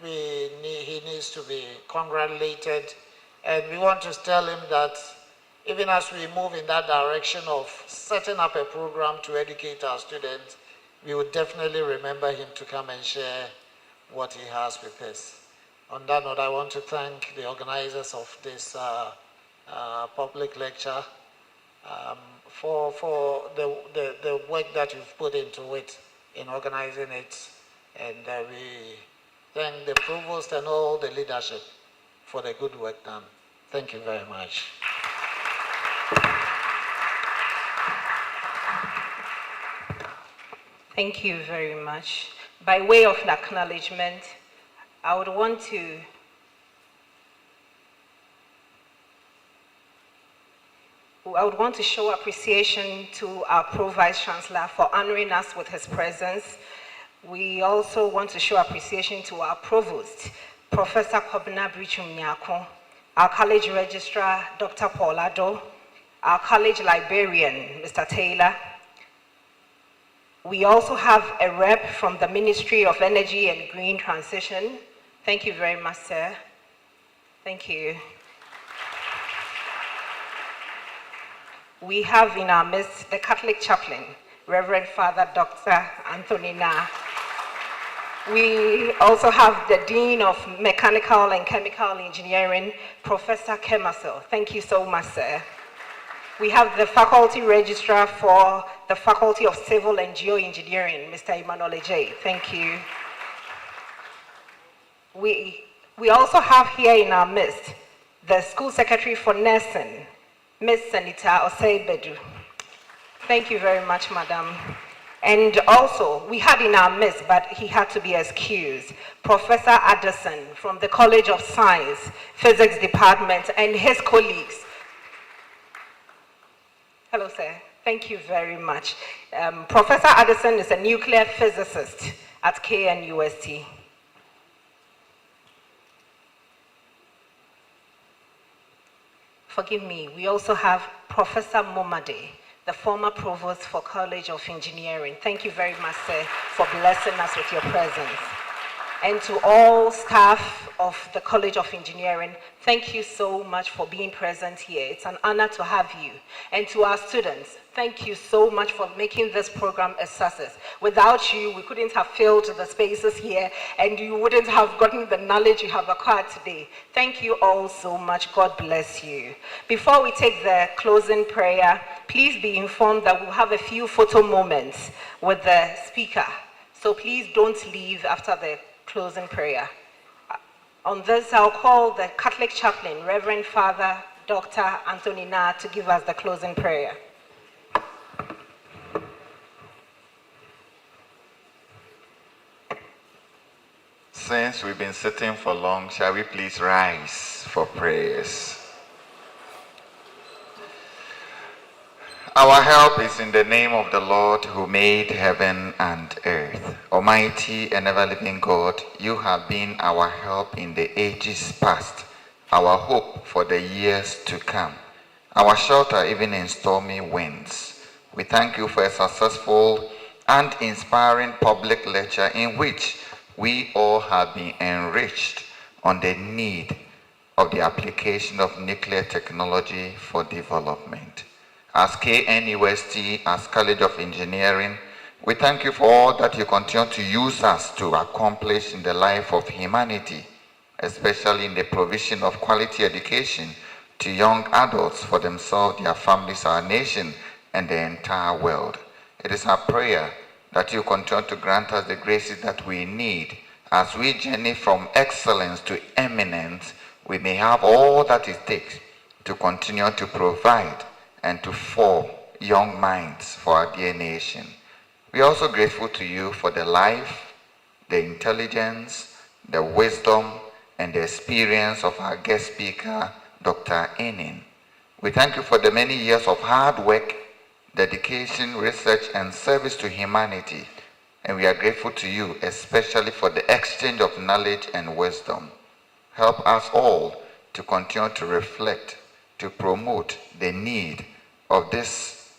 he needs to be congratulated, and we want to tell him that even as we move in that direction of setting up a program to educate our students, we would definitely remember him to come and share what he has with us. On that note, I want to thank the organizers of this public lecture for the work that you've put into it in organizing it, and we thank the provost and all the leadership for the good work done. Thank you very much. Thank you very much. By way of acknowledgement, I would want to show appreciation to our Pro-Vice Chancellor for honoring us with his presence. We also want to show appreciation to our Provost, Professor Kobina Brichum Nyako, our College Registrar, Dr. Paul Ado, our college librarian, Mr. Taylor. We also have a rep from the Ministry of Energy and Green Transition. Thank you very much, sir. Thank you. We have in our midst the Catholic chaplain, Reverend Father Dr. Anthony Na. We also have the Dean of Mechanical and Chemical Engineering, Professor Kemaso. Thank you so much, sir. We have the Faculty Registrar for the Faculty of Civil and Geoengineering, Mr. Emmanuel J. Thank you. We also have here in our midst the School Secretary for Nursing, Ms. Sanita Oseibedu. Thank you very much, Madam. And also, we had in our midst, but he had to be excused, Professor Addison from the College of Science, Physics Department, and his colleagues. Hello, sir. Thank you very much. Professor Addison is a nuclear physicist at KNUST. Forgive me, we also have Professor Momade, the former provost for College of Engineering. Thank you very much, sir, for blessing us with your presence. And to all staff of the College of Engineering, thank you so much for being present here. It's an honor to have you. And to our students, thank you so much for making this program a success. Without you, we couldn't have filled the spaces here, and you wouldn't have gotten the knowledge you have acquired today. Thank you all so much. God bless you. Before we take the closing prayer, please be informed that we'll have a few photo moments with the speaker. So please don't leave after the closing prayer. On this, I'll call the Catholic chaplain, Reverend Father Dr. Anthony Na, to give us the closing prayer. Since we've been sitting for long, shall we please rise for prayers? Our help is in the name of the Lord who made heaven and earth. Almighty and ever-living God, you have been our help in the ages past, our hope for the years to come, our shelter even in stormy winds. We thank you for a successful and inspiring public lecture in which we all have been enriched on the need of the application of nuclear technology for development. As KNUST, as College of Engineering, we thank you for all that you continue to use us to accomplish in the life of humanity, especially in the provision of quality education to young adults for themselves, their families, our nation, and the entire world. It is our prayer that you continue to grant us the graces that we need as we journey from excellence to eminence. We may have all that it takes to continue to provide and to form young minds for our dear nation. We are also grateful to you for the life, the intelligence, the wisdom, and the experience of our guest speaker, Dr. Aning. We thank you for the many years of hard work, dedication, research, and service to humanity. And we are grateful to you, especially for the exchange of knowledge and wisdom. Help us all to continue to reflect, to promote the need of this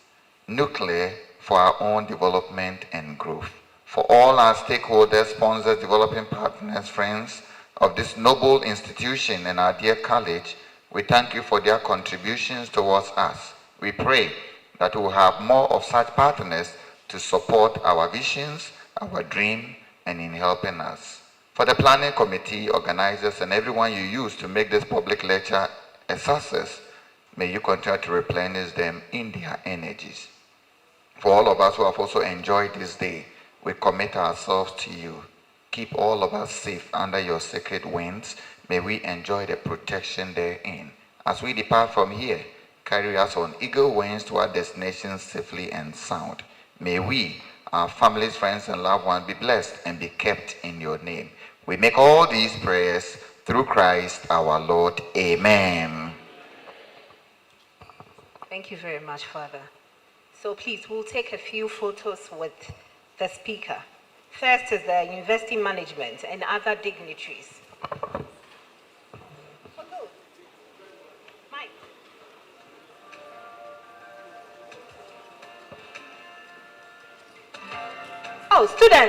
nuclear for our own development and growth. For all our stakeholders, sponsors, developing partners, friends of this noble institution and our dear college, we thank you for their contributions towards us. We pray that we will have more of such partners to support our visions, our dream, and in helping us. For the planning committee, organizers, and everyone you use to make this public lecture a success, may you continue to replenish them in their energies. For all of us who have also enjoyed this day, we commit ourselves to you. Keep all of us safe under your sacred wings. May we enjoy the protection therein. As we depart from here, carry us on eagle wings to our destination safely and sound. May we, our families, friends, and loved ones be blessed and be kept in your name. We make all these prayers through Christ our Lord. Amen. Thank you very much, Father. So please, we'll take a few photos with the speaker. First is the university management and other dignitaries. Mike. So, students,